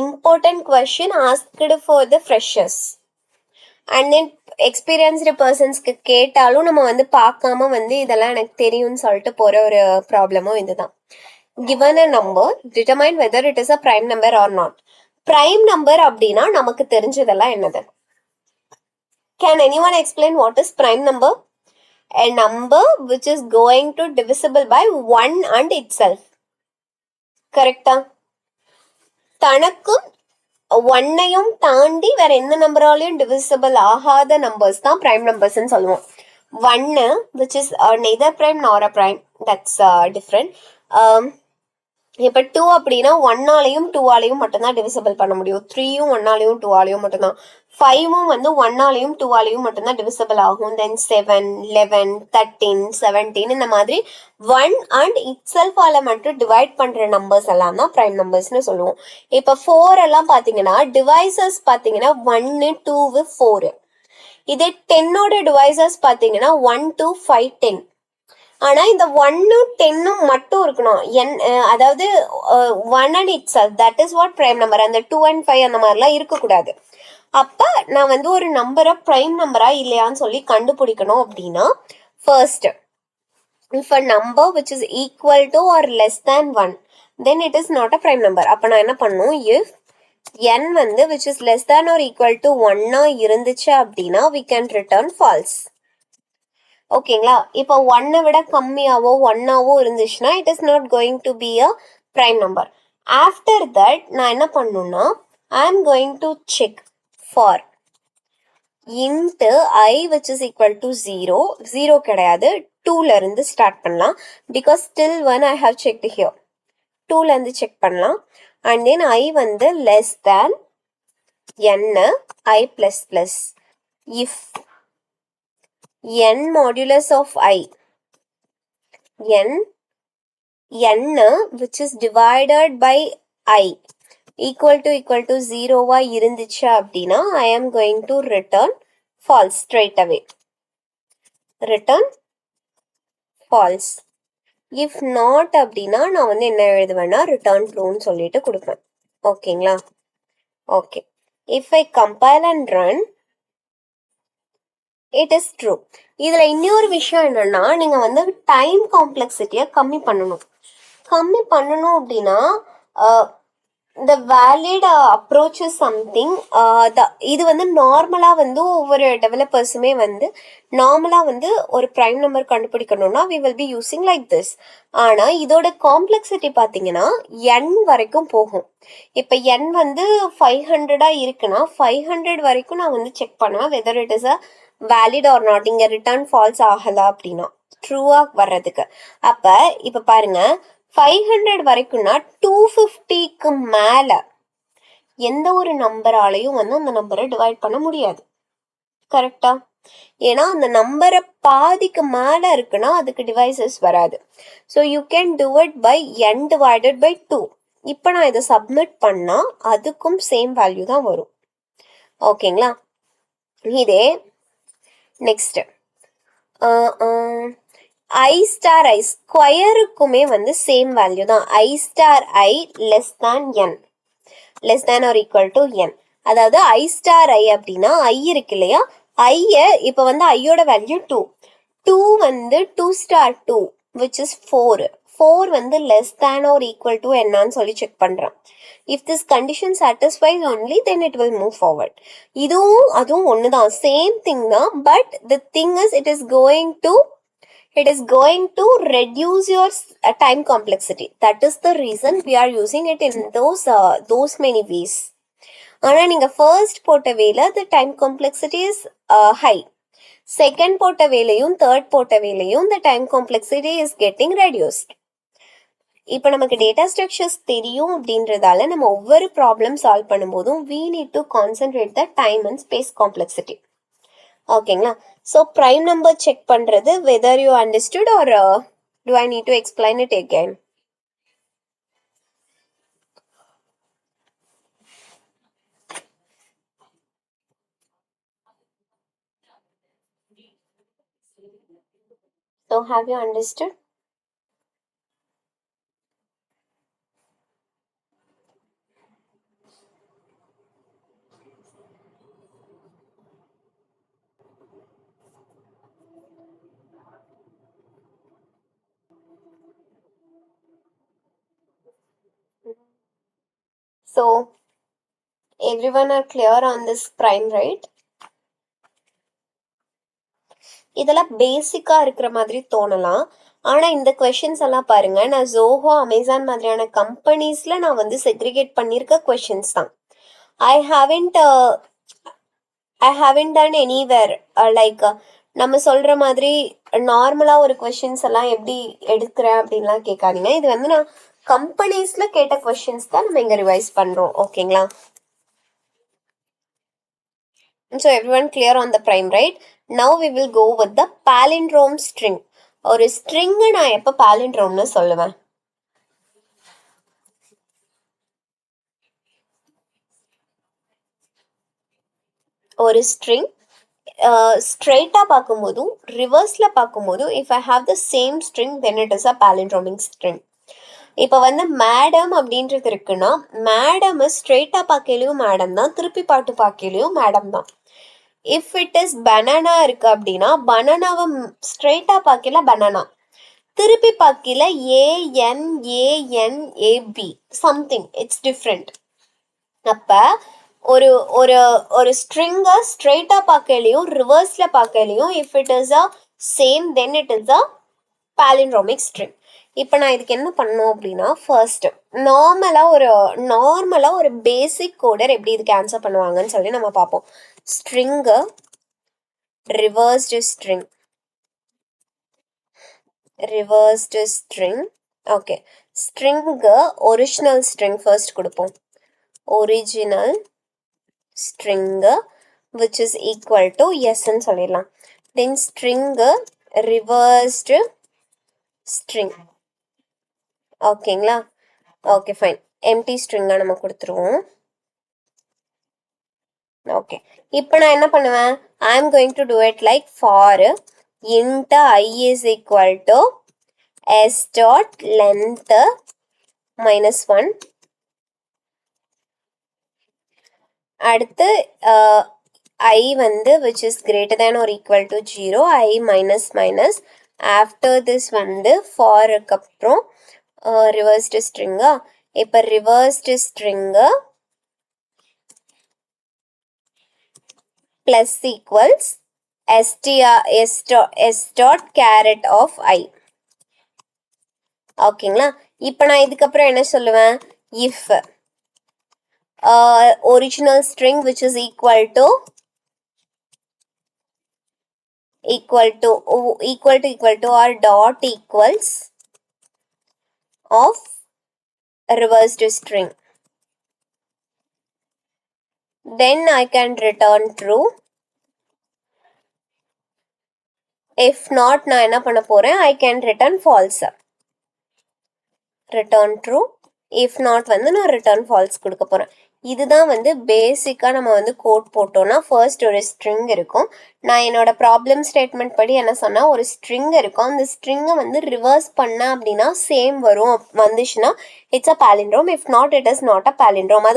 important question asked for the freshers. And then experienced personsக்கு கேட்டாலும் நம்ம வந்து பார்க்காம வந்து இதெல்லாம் எனக்கு தெரியும்னு சொல்லிட்டு போற ஒரு ப்ராப்ளமும் இதுதான். Given a number, determine whether it is a prime number or not. Prime number அப்படின்னா நமக்கு தெரிஞ்சதெல்லாம் என்னது? Can anyone explain what is prime number? A number which is going to divisible by 1 and itself. கரெக்டா? தனக்கும் ஒன்னையும் தாண்டி வேற எந்த நம்பராலையும் டிவிசிபிள் ஆகாத நம்பர்ஸ் தான் பிரைம் நம்பர்ஸ்ன்னு சொல்லுவோம். 1 which is neither prime nor a prime, that's different. இப்போ 2 அப்படின்னா 1ஆலையும் 2ஆலையும் மட்டும்தான் டிவிசிபிள் பண்ண முடியும். 3யும் 1ஆலையும் 2ஆலையும் மட்டும்தான். 5ம் வந்து 1ஆலையும் 2ஆலையும் மட்டும்தான் டிவிசிபிள் ஆகும். தென் 7, 11, 13, 17 இந்த மாதிரி 1 அண்ட் இட்செல்ஃபால மட்டும் டிவைட் பண்ற நம்பர்ஸ் எல்லாம் தான் பிரைம் நம்பர்ஸ்னு சொல்லுவோம். இப்போ 4 எல்லாம் பாத்தீங்கன்னா டிவைசஸ் பாத்தீங்கன்னா 1, 2, 4. இதே 10ஓட டிவைசஸ் பாத்தீங்கன்னா 1, 2, 5, 10. ஆனா இந்த 1ம் 10ம் மட்டும் இருக்கணும். அதாவது 1 and itself, that is what prime number. அந்த 2 and 5 அந்த மாதிரிலாம் இருக்கக்கூடாது. அப்ப நான் வந்து ஒரு நம்பரை பிரைம் நம்பரா இல்லையான்னு சொல்லி கண்டுபிடிக்கணும் அப்படின்னா first if a number which is equal to or less than 1, then it is not a prime number. அப்ப நான் என்ன பண்ணும், if n வந்து which is less than or equal to 1 இருந்துச்சு அப்படின்னா we can return false. ஓகேங்களா? இப்போ 1 விட கம்மியாவோ 1ஆவோ இருந்துச்சுன்னா it is not going to be a prime number. After that நான் என்ன பண்ணணும்னா I am going to check for int I which is equal to 0. 0 கிடையாது, 2ல இருந்து ஸ்டார்ட் பண்ணலாம். because still 1 I have checked here. 2ல இருந்து செக் பண்ணலாம். and then I வந்து less than n I plus plus. if n modulus of I, n which is divided by I equal to 0 இருந்துச்சு அப்படின்னா I am going to return false straight away. return false. if not அப்படின்னா நான் வந்து என்ன எழுதுவேன்னா return trueன்னு சொல்லிட்டு கொடுப்பேன். ஓகேங்களா? Okay. if I compile and run, it is true. இதுல இன்னொரு விஷயம் என்னன்னா நீங்க வந்து டைம் காம்ப்ளெக்சிட்டியை கம்மி பண்ணணும் அப்படின்னா the valid approach is something இது வந்து நார்மலாக வந்து ஒவ்வொரு டெவலப்பர்ஸுமே வந்து நார்மலாக வந்து ஒரு ப்ரைம் நம்பர் கண்டுபிடிக்கணும்னா we will be using like this. ஆனால் இதோட காம்ப்ளெக்சிட்டி பார்த்தீங்கன்னா n வரைக்கும் போகும். இப்போ n வந்து 500 இருக்குன்னா 500 வரைக்கும் நான் வந்து செக் பண்ணுவேன் whether it is a valid or not. இங்கே ரிட்டர்ன் ஃபால்ஸ் ஆகலை அப்படின்னா ட்ரூவாக வர்றதுக்கு. அப்போ இப்போ பாருங்க 500 வரைக்கும்னா 250க்கு மேலே எந்த ஒரு நம்பராலையும் வந்து அந்த நம்பரை டிவைட் பண்ண முடியாது. கரெக்டா? ஏன்னா அந்த நம்பரை பாதிக்கு மேலே இருக்குன்னா அதுக்கு டிவைசஸ் வராது. So you can do it by n divided by 2. இப்போ நான் இதை சப்மிட் பண்ணால் அதுக்கும் சேம் வேல்யூ தான் வரும். ஓகேங்களா? இதே நெக்ஸ்ட் I star I ஸ்கொயருக்குமே வந்து சேம் வேல்யூ தான். I star I less than n, less than or equal to n. அதாவது I star I அப்படின்னா I இருக்கு இல்லையா, ஐயை இப்போ வந்து ஐயோட வேல்யூ 2, 2 வந்து 2 star 2 which is 4, 4 வந்து less than or equal to என்னன்னு சொல்லி செக் பண்ணுறேன். If this condition satisfies only then it will move forward. இதுவும் அதுவும் ஒன்று தான், சேம் திங் தான். But the thing is it is going to reduce your time complexity. That is the reason we are using it in those many ways. ஆனால் நீங்கள் first போட்ட வேலை the time complexity is high. Second போட்ட வேலையும் third போட்ட வேலையும் the time complexity is getting reduced. இப்போ நமக்கு டேட்டா ஸ்ட்ரக்சர்ஸ் தெரியும் அப்படின்றதால நம்ம ஒவ்வொரு ப்ராப்ளம் சால்வ் பண்ணும்போதும் we need to concentrate the time and space complexity. ஓகேங்களா? ஸோ ப்ரைம் நம்பர் செக் பண்ணுறது whether you understood or do I need to explain it again? So have you understood? So everyone are clear on this prime, right? இதெல்லாம் பேசிக்காக இருக்கிற மாதிரி தோணலாம். ஆனால் இந்த questions எல்லாம் பாருங்க, நான் ஜோஹோ அமேசான் மாதிரியான கம்பெனிஸில் நான் வந்து செக்ரிகேட் பண்ணியிருக்க கொஷின்ஸ் தான். I haven't done anywhere like நம்ம சொல்கிற மாதிரி நார்மலாக ஒரு கொஷின்ஸ் எல்லாம் எப்படி எடுக்கிறேன் அப்படின்லாம் கேட்காதீங்க. இது வந்து நான் கம்பெனிஸில் கேட்ட கொஷின்ஸ் தான் நம்ம இங்கே ரிவைஸ் பண்ணுறோம். ஓகேங்களா? So everyone clear on the prime, right? Now we will go with the palindrome string. ஒரு string நான் எப்போ palindromeனு சொல்லுவேன்? ஒரு string ஸ்ட்ரெயிட்டாக பார்க்கும்போதும் ரிவர்ஸில் பார்க்கும்போதும் if I have the same string then it is a palindromic string. இப்போ வந்து மேடம் அப்படின்றது இருக்குன்னா மேடம் ஸ்ட்ரெயிட்டாக பார்க்கலையும் மேடம் தான், திருப்பி பாட்டு பார்க்கலையும் மேடம் தான். இஃப் இட் இஸ் பனானா இருக்கு அப்படின்னா பனானாவை ஸ்ட்ரெயிட்டாக பார்க்கல பனானா, திருப்பி பார்க்கல ANANAB சம்திங், இட்ஸ் டிஃப்ரெண்ட். அப்போ ஒரு ஒரு ஒரு ஸ்ட்ரிங்கை ஸ்ட்ரெயிட்டாக பார்க்கலையும் ரிவர்ஸில் பார்க்கலையும் if it is a same then it is a palindromic string. இப்போ நான் இதுக்கு என்ன பண்ணணும் அப்படின்னா ஃபர்ஸ்ட் நார்மலாக ஒரு பேசிக் கோடர் எப்படி இதுக்கு ஆன்சர் பண்ணுவாங்கன்னு சொல்லி நம்ம பார்ப்போம். String reversed string okay, string original string first கொடுப்போம். Original string which is equal to ன்னு சொல்லிடலாம். Then string reversed string. ஓகேங்களா? ஓகே ஃபைன், எம்டி ஸ்ட்ரிங்காக நம்ம கொடுத்துருவோம். ஓகே, இப்போ நான் என்ன பண்ணுவேன், I am going to do it like for int I is equal to s dot length -1. அடுத்து I வந்து which is greater than or equal to 0, I minus minus. After this வந்து ஃபாருக்கு அப்புறம் ரிவர்ஸ்டு ஸ்ட்ரிங்கா இப்போ reversed string plus equals s dot caret of I. ஓகேங்களா? இப்போ நான் இதுக்கப்புறம் என்ன சொல்லுவேன்? If original string which is equal to or dot equals of reversed string, then I can return true. If not, நான் என்ன பண்ண போறேன்? I can return false. Return true. If not வந்து நான் return false கொடுக்க போறேன். இதுதான் வந்து பேசிக்கா நம்ம வந்து கோட் போட்டோம்னா ஃபர்ஸ்ட் ஒரு ஸ்ட்ரிங் இருக்கும். நான் என்னோட ப்ராப்ளம் ஸ்டேட்மெண்ட் படி என்ன சொன்னா ஒரு ஸ்ட்ரிங் இருக்கும். அந்த ஸ்ட்ரிங்கை வந்து ரிவர்ஸ் பண்ண அப்படின்னா சேம் வரும். வந்துச்சுன்னா it's a palindrome. If not it is not a palindrome.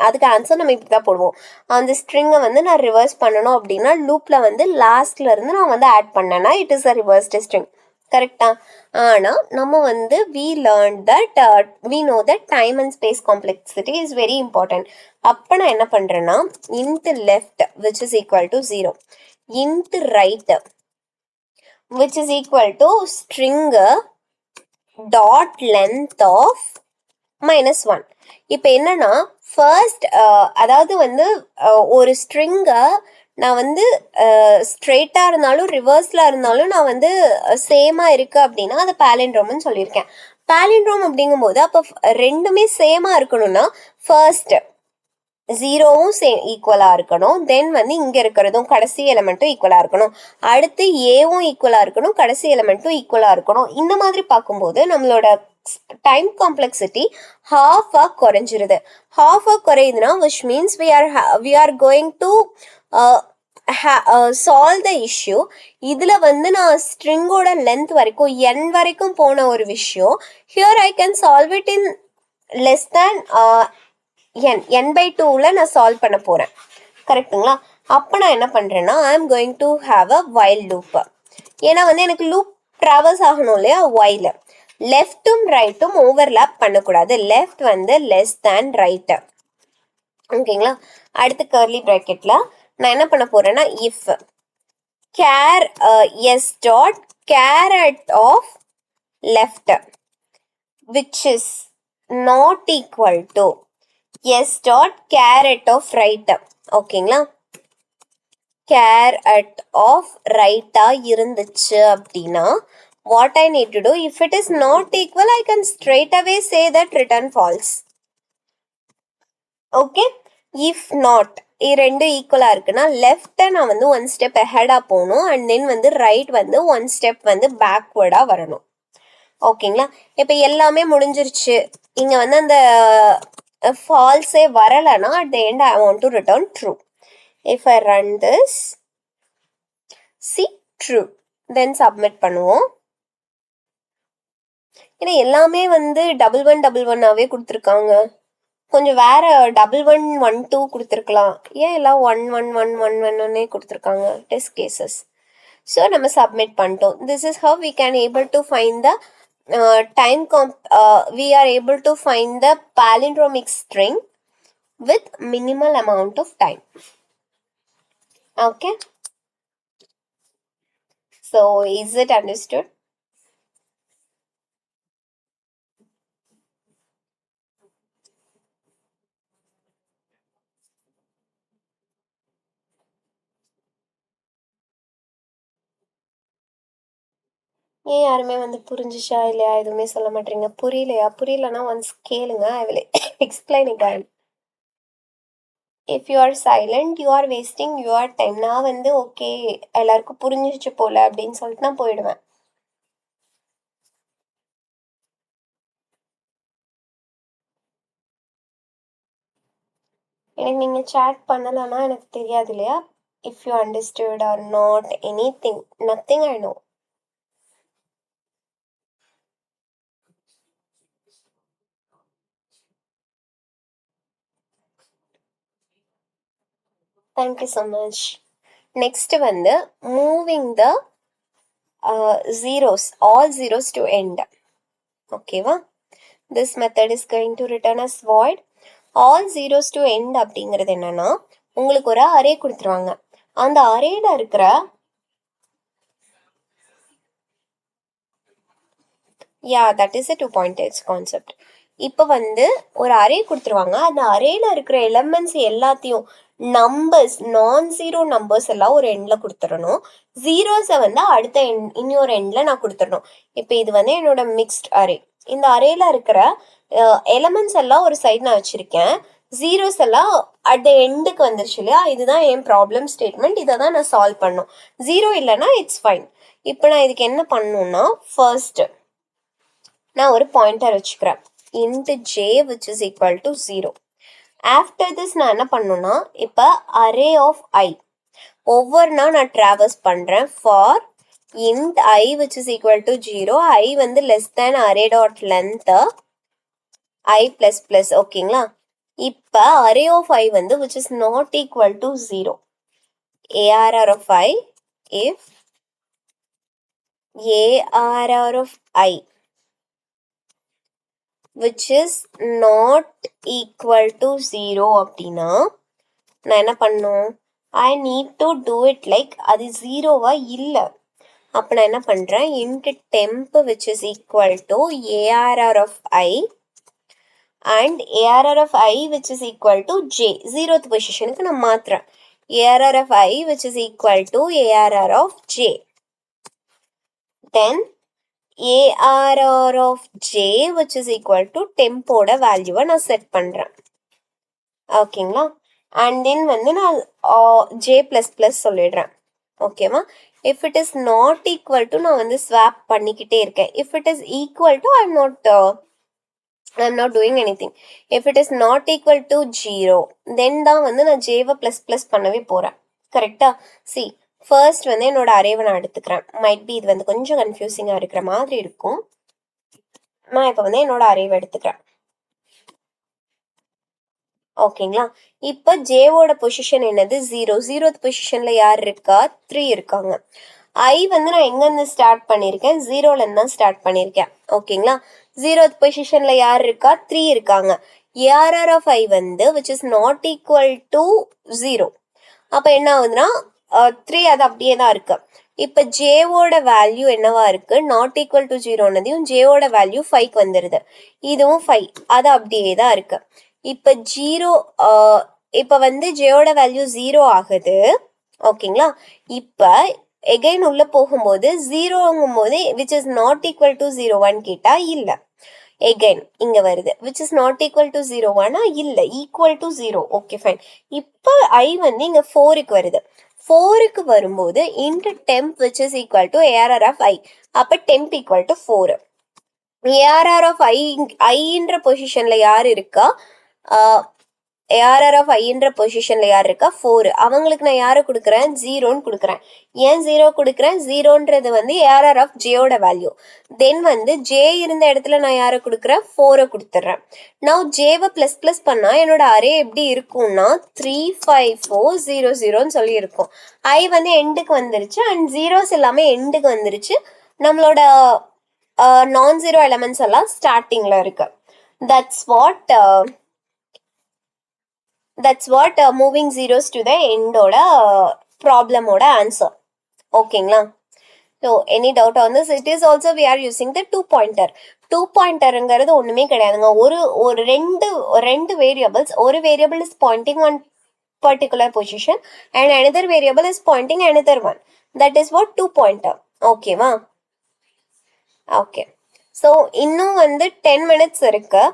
அதுக்கு ஆன்சர் நம்ம இப்படி தான் போடுவோம். அந்த ஸ்ட்ரிங்கை வந்து நான் ரிவர்ஸ் பண்ணணும் அப்படின்னா லூப்ல வந்து லாஸ்ட்ல இருந்து நான் வந்து ஆட் பண்ணேன்னா it is a reversed string. கரெக்டா? ஆனா நம்ம வந்து we know that time and space complexity is very important. அப்ப நான் என்ன பண்றேன்னா int left which is equal to 0, int right which is equal to string dot length of -1. இப்போ என்னன்னா ஃபர்ஸ்ட் அதாவது வந்து ஒரு ஸ்ட்ரிங்கை நான் வந்து ஸ்ட்ரெயிட்டாக இருந்தாலும் ரிவர்ஸில் இருந்தாலும் நான் வந்து சேமாக இருக்குது அப்படின்னா அது palindromeன்னு சொல்லியிருக்கேன். palindrome அப்படிங்கும்போது அப்போ ரெண்டுமே சேமாக இருக்கணும்னா ஃபர்ஸ்ட் 0வும் ஈக்குவலாக இருக்கணும், தென் வந்து இங்கே இருக்கிறதும் கடைசி எலமெண்ட்டும் ஈக்குவலாக இருக்கணும், அடுத்து ஏவும் ஈக்குவலாக இருக்கணும், கடைசி எலமெண்ட்டும் ஈக்குவலாக இருக்கணும். இந்த மாதிரி பார்க்கும்போது நம்மளோட டைம் காம்ப்ளெக்சிட்டி ஹாஃபாக குறைஞ்சிருது. ஹாஃபாக குறையுதுன்னா which means we are going to solve the issue. இதில் வந்து நான் ஸ்ட்ரிங்கோட லென்த் வரைக்கும் n வரைக்கும் போன ஒரு விஷயம் here I can solve it in less than n/2ல நான் சால்வ் பண்ண போகிறேன். கரெக்டுங்களா? அப்போ நான் என்ன பண்ணுறேன்னா I am going to have a while loop. ஏன்னா வந்து எனக்கு லூப் ட்ராவல்ஸ் ஆகணும் இல்லையா? வைல் லெஃப்ட்டும் ரைட்டும் ஓவர்லேப் பண்ணக்கூடாது. லெஃப்ட் வந்து லெஸ் தேன் ரைட்டு. ஓகேங்களா? அடுத்து கர்லி ப்ராக்கெட்டில் நான் என்ன பண்ண போறேன்னா if char s dot caret of left which is not equal to s dot caret of right. ஓகேங்களா? caret of right இருந்துச்சு அப்படின்னா what I need to do, if it is not equal I can straight away say that return false. Okay? if not ரெண்டு ஈக்குவலாக இருக்குன்னா லெஃப்ட்டை நான் வந்து one step ஹெடாக போகணும் and then வந்து ரைட் வந்து ஒன் ஸ்டெப் வந்து பேக்வேர்டாக வரணும். ஓகேங்களா? இப்போ எல்லாமே முடிஞ்சிருச்சு. இங்கே வந்து அந்த ஃபால்ஸே வரலைன்னா at the end I want to return true. If I run this C true, then submit பண்ணுவோம். ஏன்னா எல்லாமே வந்து 1111ஆவே கொடுத்துருக்காங்க. கொஞ்சம் வேற 1112 கொடுத்துருக்கலாம். ஏன் எல்லாம் 1111 கொடுத்துருக்காங்க டெஸ்ட் கேசஸ். ஸோ நம்ம சப்மிட் பண்ணிட்டோம். This is how we can able to find the we are able to find the palindromic string with minimal amount of time. Okay? So is it understood? ஏன் யாருமே வந்து புரிஞ்சிச்சா இல்லையா எதுவுமே சொல்ல மாட்டீங்க? புரியலனா ஒன்ஸ் கேளுங்க. I will explain again. If you R silent you are wasting your time. நான் வந்து ஓகே எல்லாருக்கும் புரிஞ்சிச்சு போல அப்படின்னு சொல்லிட்டு நான் போயிடுவேன். எனக்கு நீங்கள் சேட் பண்ணலைன்னா எனக்கு தெரியாது இல்லையா? If you understood or not anything, nothing I know. Thank you so much. Next வந்து moving the zeros, all zeros to end. ஓகேவா? this method is going to return as void. All zeros to end அப்படிங்கிறது என்னன்னா உங்களுக்கு ஒரு array கொடுத்துருவாங்க. அந்த அரேல இருக்கிற that is a 2-pointers concept. இப்போ வந்து ஒரு அரே கொடுத்துருவாங்க. அந்த அரேல இருக்கிற எலமெண்ட்ஸ் எல்லாத்தையும் நம்பர்ஸ் நான்-ஜீரோ நம்பர்ஸ் எல்லாம் ஒரு எண்ட்ல கொடுத்துடணும். ஜீரோஸை வந்து அடுத்த இன்னொரு எண்ட்ல நான் கொடுத்துடணும். இப்போ இது வந்து என்னோட மிக்ஸ்ட் அரே. இந்த அரேல இருக்கிற எலமெண்ட்ஸ் எல்லாம் ஒரு சைடு நான் வச்சிருக்கேன். ஜீரோஸ் எல்லாம் அட் த எண்டுக்கு வந்துருச்சு இல்லையா? இதுதான் என் ப்ராப்ளம் ஸ்டேட்மெண்ட். இதை தான் நான் சால்வ் பண்ணும். ஜீரோ இல்லைன்னா இட்ஸ் ஃபைன். இப்போ நான் இதுக்கு என்ன பண்ணணும்னா ஃபர்ஸ்ட் நான் ஒரு பாயிண்டர் வச்சுக்கிறேன். int j which is equal to 0. After this நான் என்ன பண்ணணும்னா இப்போ array of I ஒவ்வொருனா நான் ட்ராவர்ஸ் பண்ணுறேன். for int I which is equal to 0. I வந்து less than array dot length I plus plus. ஓகேங்களா? இப்போ array of I வந்து which is not equal to 0. arr of I if arr of I which is not equal to 0 அப்படின்னா நான் என்ன பண்ணும் I need to do it like அது ஜீரோவா இல்லை. அப்போ நான் என்ன பண்ணுறேன் int temp which is equal to arr of I and arr of I which is equal to j. 0th பொசிஷனுக்கு நான் மாற்றுறேன். arr of I which is equal to arr of j. Then arr of j which is equal to tempoட வேல்யூவை நான் set பண்ணுறேன். ஓகேங்களா? And then வந்து நான் j plus plus சொல்லிடுறேன். ஓகேவா? If it is not equal to நான் வந்து ஸ்வாப் பண்ணிக்கிட்டே இருக்கேன். If it is equal to I am not doing any thing. If it is not equal to 0 தென் தான் வந்து நான் ஜேவை ப்ளஸ் ப்ளஸ் பண்ணவே போகிறேன். கரெக்டா? சி ஃபர்ஸ்ட் வந்து என்னோட அரேவை நான் எடுத்துக்கிறேன். மைட் பி இது வந்து கொஞ்சம் கன்ஃபியூசிங்காக இருக்கிற மாதிரி இருக்கும். நான் இப்போ வந்து என்னோட அரேவை எடுத்துக்கிறேன். ஓகேங்களா? இப்போ ஜேவோட பொசிஷன் என்னது 0. 0th பொசிஷனில் யார் இருக்கா? 3 இருக்காங்க. ஐ வந்து நான் எங்கேருந்து ஸ்டார்ட் பண்ணியிருக்கேன்? 0லேருந்து தான் ஸ்டார்ட் பண்ணியிருக்கேன். ஓகேங்களா? 0th பொசிஷனில் யார் இருக்கா? 3 இருக்காங்க. arr of I வந்து which is not equal to 0. அப்போ என்ன ஆகுதுன்னா 3 அது அப்படியே தான் இருக்கு. இப்போ ஜேவோட வேல்யூ என்னவா இருக்கு? நாட் ஈக்குவல் டு 0னதையும் ஜேவோட வேல்யூ 5க்கு வந்துடுது. இதுவும் 5 அது அப்படியே தான் இருக்கு. இப்போ 0 இப்போ வந்து ஜேவோட வேல்யூ 0 ஆகுது. ஓகேங்களா? இப்போ எகைன் உள்ள போகும்போது 0ங்கும் போது which is not equal to 0 கேட்டா இல்லை. எகைன் இங்க வருது which is not equal to 0 இல்லை, ஈக்குவல் டு 0. Okay fine. இப்போ ஐ வந்து இங்க 4க்கு வருது. 4க்கு வரும்போது int temp which is equal to arr of I. அப்போ temp equal to 4. arr of ஐன்ற பொசிஷன்ல யார் இருக்கா? arr of ஐன்ற பொசிஷன்ல யார் இருக்கா? 4. அவங்களுக்கு நான் யாரை கொடுக்குறேன்? 0ன்னு கொடுக்குறேன். ஏன் 0 கொடுக்குறேன்? 0ன்றது வந்து arr of jயோட வேல்யூ. தென் வந்து j இருந்த இடத்துல நான் யாரை கொடுக்குறேன்? 4 கொடுத்துட்றேன். நான் ஜேவை ப்ளஸ் ப்ளஸ் பண்ணா என்னோட அரே எப்படி இருக்கும்னா 3 5 4 0 0ன்னு சொல்லி இருக்கும். ஐ வந்து எண்டுக்கு வந்துருச்சு அண்ட் ஜீரோஸ் எல்லாமே எண்டுக்கு வந்துருச்சு. நம்மளோட நான் ஜீரோ எலமெண்ட்ஸ் எல்லாம் ஸ்டார்டிங்ல இருக்கு. That's what moving zeros to the எண்டோட ப்ராப்ளமோட ஆன்சர். ஓகேங்களா? So any doubt on this? It is also we are using the 2-pointer. 2-pointerங்கிறது ஒன்றுமே கிடையாதுங்க. ஒரு ரெண்டு வேரியபிள்ஸ், ஒரு variable is pointing one particular position and another variable is pointing another one. That is what 2-pointer. ஓகேவா? Okay. So இன்னும் வந்து 10 minutes இருக்கு.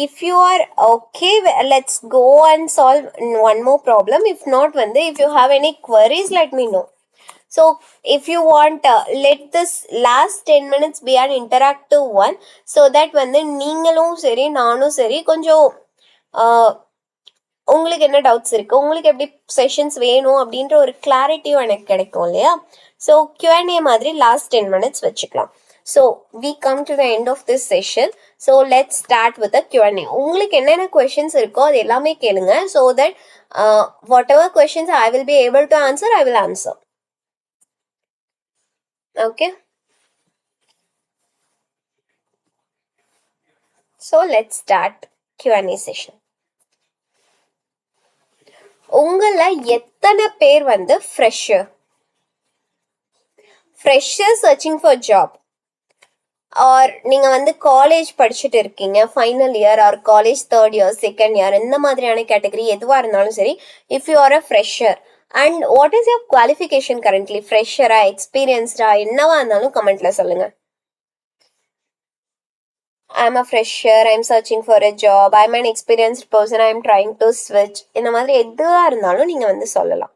If you are okay, let's go and solve one more problem. If not, if you have any queries, let me know. So if you want, let this last 10 minutes be an interactive one, so that நீங்களும் சரி நானும் சரி கொஞ்சம் உங்களுக்கு என்ன doubts இருக்கு, உங்களுக்கு எப்படி செஷன்ஸ் வேணும் அப்படின்ற ஒரு கிளாரிட்டியும் எனக்கு கிடைக்கும் இல்லையா? ஸோ Q&A மாதிரி லாஸ்ட் 10 minutes வச்சுக்கலாம். So we come to the end of this session. So let's start with the Q&A. உங்களுக்கு என்னென்ன questions இருக்கோ அது எல்லாமே கேளுங்க. So that whatever questions I will be able to answer, I will answer. Okay. So let's start Q&A session. உங்கள எத்தனை பேர் வந்து fresher searching for job, or நீங்க வந்து காலேஜ் படிச்சுட்டு இருக்கீங்க, final year or college third year second year, இந்த மாதிரியான கேட்டகரி எதுவா இருந்தாலும் சரி, if you are a fresher and what is your qualification currently, ஃப்ரெஷரா எக்ஸ்பீரியன்ஸ்டா என்னவா இருந்தாலும் கமெண்ட்ல சொல்லுங்க. I'm a fresher, I'm searching for a job, I'm an experienced person, I'm trying to switch, இந்த மாதிரி எதுவா இருந்தாலும் நீங்க வந்து சொல்லலாம்.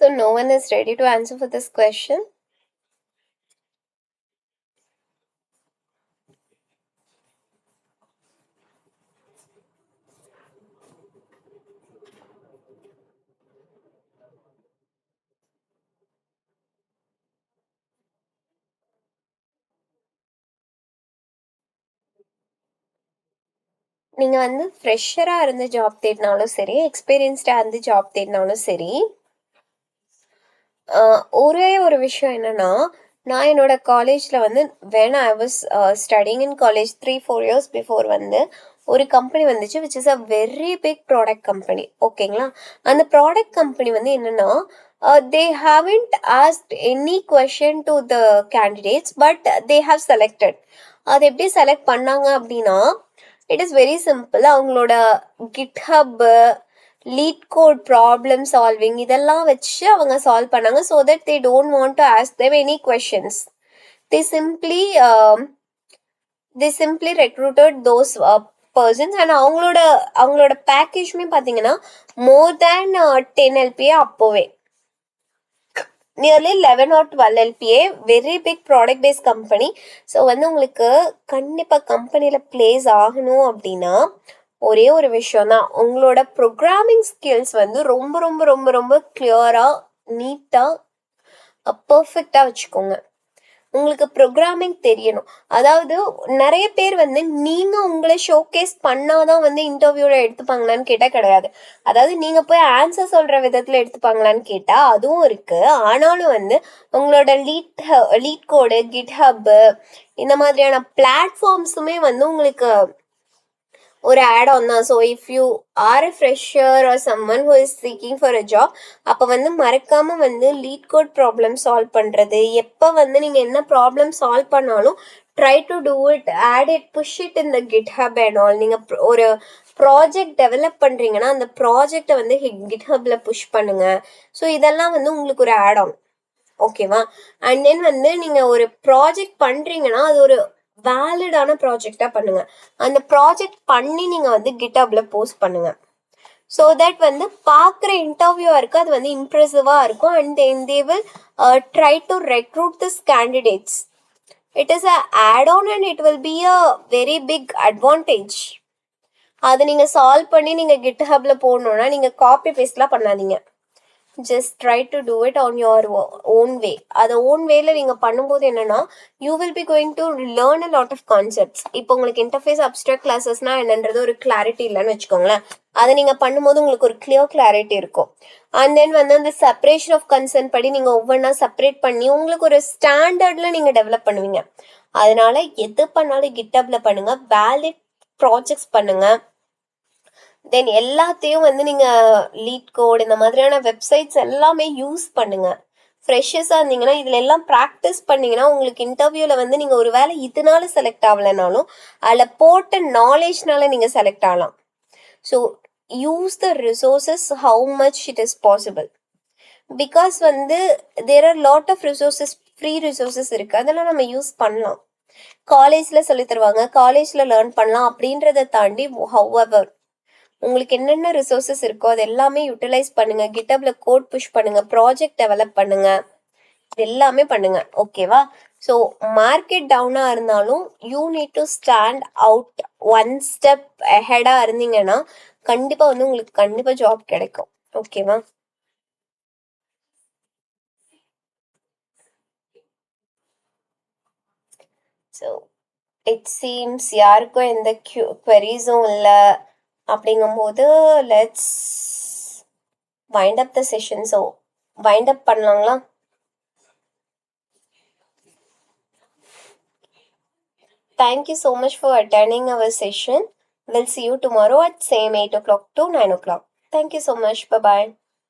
So no one is ready to answer for this question. நீங்க வந்து ஃப்ரெஷரா இருந்து ஜாப் தேடினாலும் சரி, எக்ஸ்பீரியன்ஸ்டா இருந்து ஜாப் தேடினாலும் சரி, ஒரே ஒரு விஷயம் என்னன்னா, நான் என்னோட காலேஜ்ல வந்து when I was studying in college 3-4 years before வந்து ஒரு கம்பெனி வந்துச்சு which is a very big product company. ஓகேங்களா? அந்த ப்ராடக்ட் கம்பெனி வந்து என்னன்னா, they haven't asked any question to the candidates but they have selected. அது எப்படி செலக்ட் பண்ணாங்க அப்படின்னா, இட் இஸ் வெரி சிம்பிள். அவங்களோட GitHub, LeetCode problem solving இதெல்லாம் வச்சு அவங்க சால்வ் பண்ணாங்க. so that they don't want to ask them any questions. They simply recruited those persons and அவங்களோட பேக்கேஜ்மே பார்த்தீங்கன்னா more than 10 LPA அப்போவே, nearly 11 or 12 LPA, very big product based company. So வந்து உங்களுக்கு கண்டிப்பாக கம்பெனியில் பிளேஸ் ஆகணும் அப்படின்னா ஒரே ஒரு விஷயம் தான், உங்களோட ப்ரோக்ராமிங் ஸ்கில்ஸ் வந்து ரொம்ப ரொம்ப ரொம்ப ரொம்ப கிளியராக நீட்டாக பர்ஃபெக்டாக வச்சுக்கோங்க. உங்களுக்கு ப்ரோக்ராமிங் தெரியணும். அதாவது நிறைய பேர் வந்து நீங்க உங்களை ஷோகேஸ் பண்ணாதான் வந்து இன்டர்வியூல எடுத்துப்பாங்களான்னு கேட்டா கிடையாது. அதாவது நீங்க போய் ஆன்சர் சொல்ற விதத்துல எடுத்துப்பாங்களான்னு கேட்டா அதுவும் இருக்கு. ஆனாலும் வந்து உங்களோட LeetCode, GitHub இந்த மாதிரியான பிளாட்ஃபார்ம்ஸுமே வந்து உங்களுக்கு ஒரு ஆட் ஆன் தான். So if you are a fresher or someone who is seeking for a job, அப்போ வந்து மறக்காம வந்து LeetCode ப்ராப்ளம் சால்வ் பண்ணுறது, எப்போ வந்து நீங்கள் என்ன ப்ராப்ளம் சால்வ் பண்ணாலும் try to do it, add it, push it in the GitHub and all. நீங்கள் ஒரு ப்ராஜெக்ட் டெவலப் பண்ணுறீங்கன்னா அந்த ப்ராஜெக்டை வந்து GitHubல புஷ் பண்ணுங்க. ஸோ இதெல்லாம் வந்து உங்களுக்கு ஒரு ஆட் ஆன். ஓகேவா? அண்ட் தென் வந்து நீங்கள் ஒரு ப்ராஜெக்ட் பண்ணுறீங்கன்னா அது ஒரு வேலிடான ப்ராஜெக்டா பண்ணுங்க. அந்த ப்ராஜெக்ட் பண்ணி நீங்க வந்து GitHubல போஸ்ட் பண்ணுங்க. ஸோ தட் வந்து பார்க்குற இன்டர்வியூவருக்கு அது வந்து இம்ப்ரெசிவா இருக்கும். And then they will try to recruit this candidates. It is a add on and it will be a very big advantage. அதை நீங்க சால்வ் பண்ணி நீங்க GitHubல போடணும்னா நீங்க காப்பி பேஸ்ட்லாம் பண்ணாதீங்க. just try to do it on your own way. அது own வேல நீங்க பண்ணும்போது என்னன்னா, you will be going to learn a lot of concepts. இப்போ உங்களுக்கு இன்டர்ஃபேஸ் அப்ஸ்ட்ராக்ட் கிளாஸஸ்னா என்னன்றது ஒரு கிளாரிட்டி இல்லைன்னு வச்சுக்கோங்களேன். அதை நீங்க பண்ணும்போது உங்களுக்கு ஒரு கிளியர் கிளாரிட்டி இருக்கும். அண்ட் தென் வந்து அந்த செப்பரேஷன் ஆஃப் கன்சர்ன் படி நீங்க ஒவ்வொன்றா செப்பரேட் பண்ணி உங்களுக்கு ஒரு ஸ்டாண்டர்ட்ல நீங்க டெவலப் பண்ணுவீங்க. அதனால எது பண்ணாலும் GitHubல பண்ணுங்க, வேலிட் ப்ராஜெக்ட்ஸ் பண்ணுங்க. தென் எல்லாத்தையும் வந்து நீங்க LeetCode இந்த மாதிரியான வெப்சைட்ஸ் எல்லாமே யூஸ் பண்ணுங்க. ஃப்ரெஷர்ஸா இருந்தீங்கன்னா இதுல எல்லாம் ப்ராக்டிஸ் பண்ணீங்கன்னா உங்களுக்கு இன்டர்வியூல வந்து நீங்க ஒரு வேலை இதனால செலக்ட் ஆகலைனாலும் அதில் போட்ட நாலேஜ்னால நீங்க செலக்ட் ஆகலாம். So use the resources how much it is possible. Because வந்து there are lot of resources, free resources இருக்கு, அதெல்லாம் நம்ம யூஸ் பண்ணலாம். காலேஜ்ல சொல்லி தருவாங்க, காலேஜ்ல லேர்ன் பண்ணலாம். அப்படின்றத தாண்டி ஹவெவர் உங்களுக்கு என்னென்ன ரிசோர்சஸ் இருக்கோ அது எல்லாமே யூட்டிலைஸ் பண்ணுங்க. GitHubல கோட் புஷ் பண்ணுங்க, ப்ராஜெக்ட் டெவலப் பண்ணுங்க, இது எல்லாமே பண்ணுங்க. ஓகேவா? ஸோ மார்க்கெட் டவுனாக இருந்தாலும் you need to stand out one step ஹெடாக இருந்தீங்கன்னா கண்டிப்பாக வந்து உங்களுக்கு கண்டிப்பாக ஜாப் கிடைக்கும். ஓகேவா? ஸோ இட் சீம்ஸ் யாருக்கும் எந்த queries-உம் இல்லை அப்படிங்கும்போது let's wind up the session. So wind up பண்ணலாங்களா? Thank you so much for attending our session. We'll see you tomorrow at same 8 o'clock to 9 o'clock. Thank you so much. Bye-bye.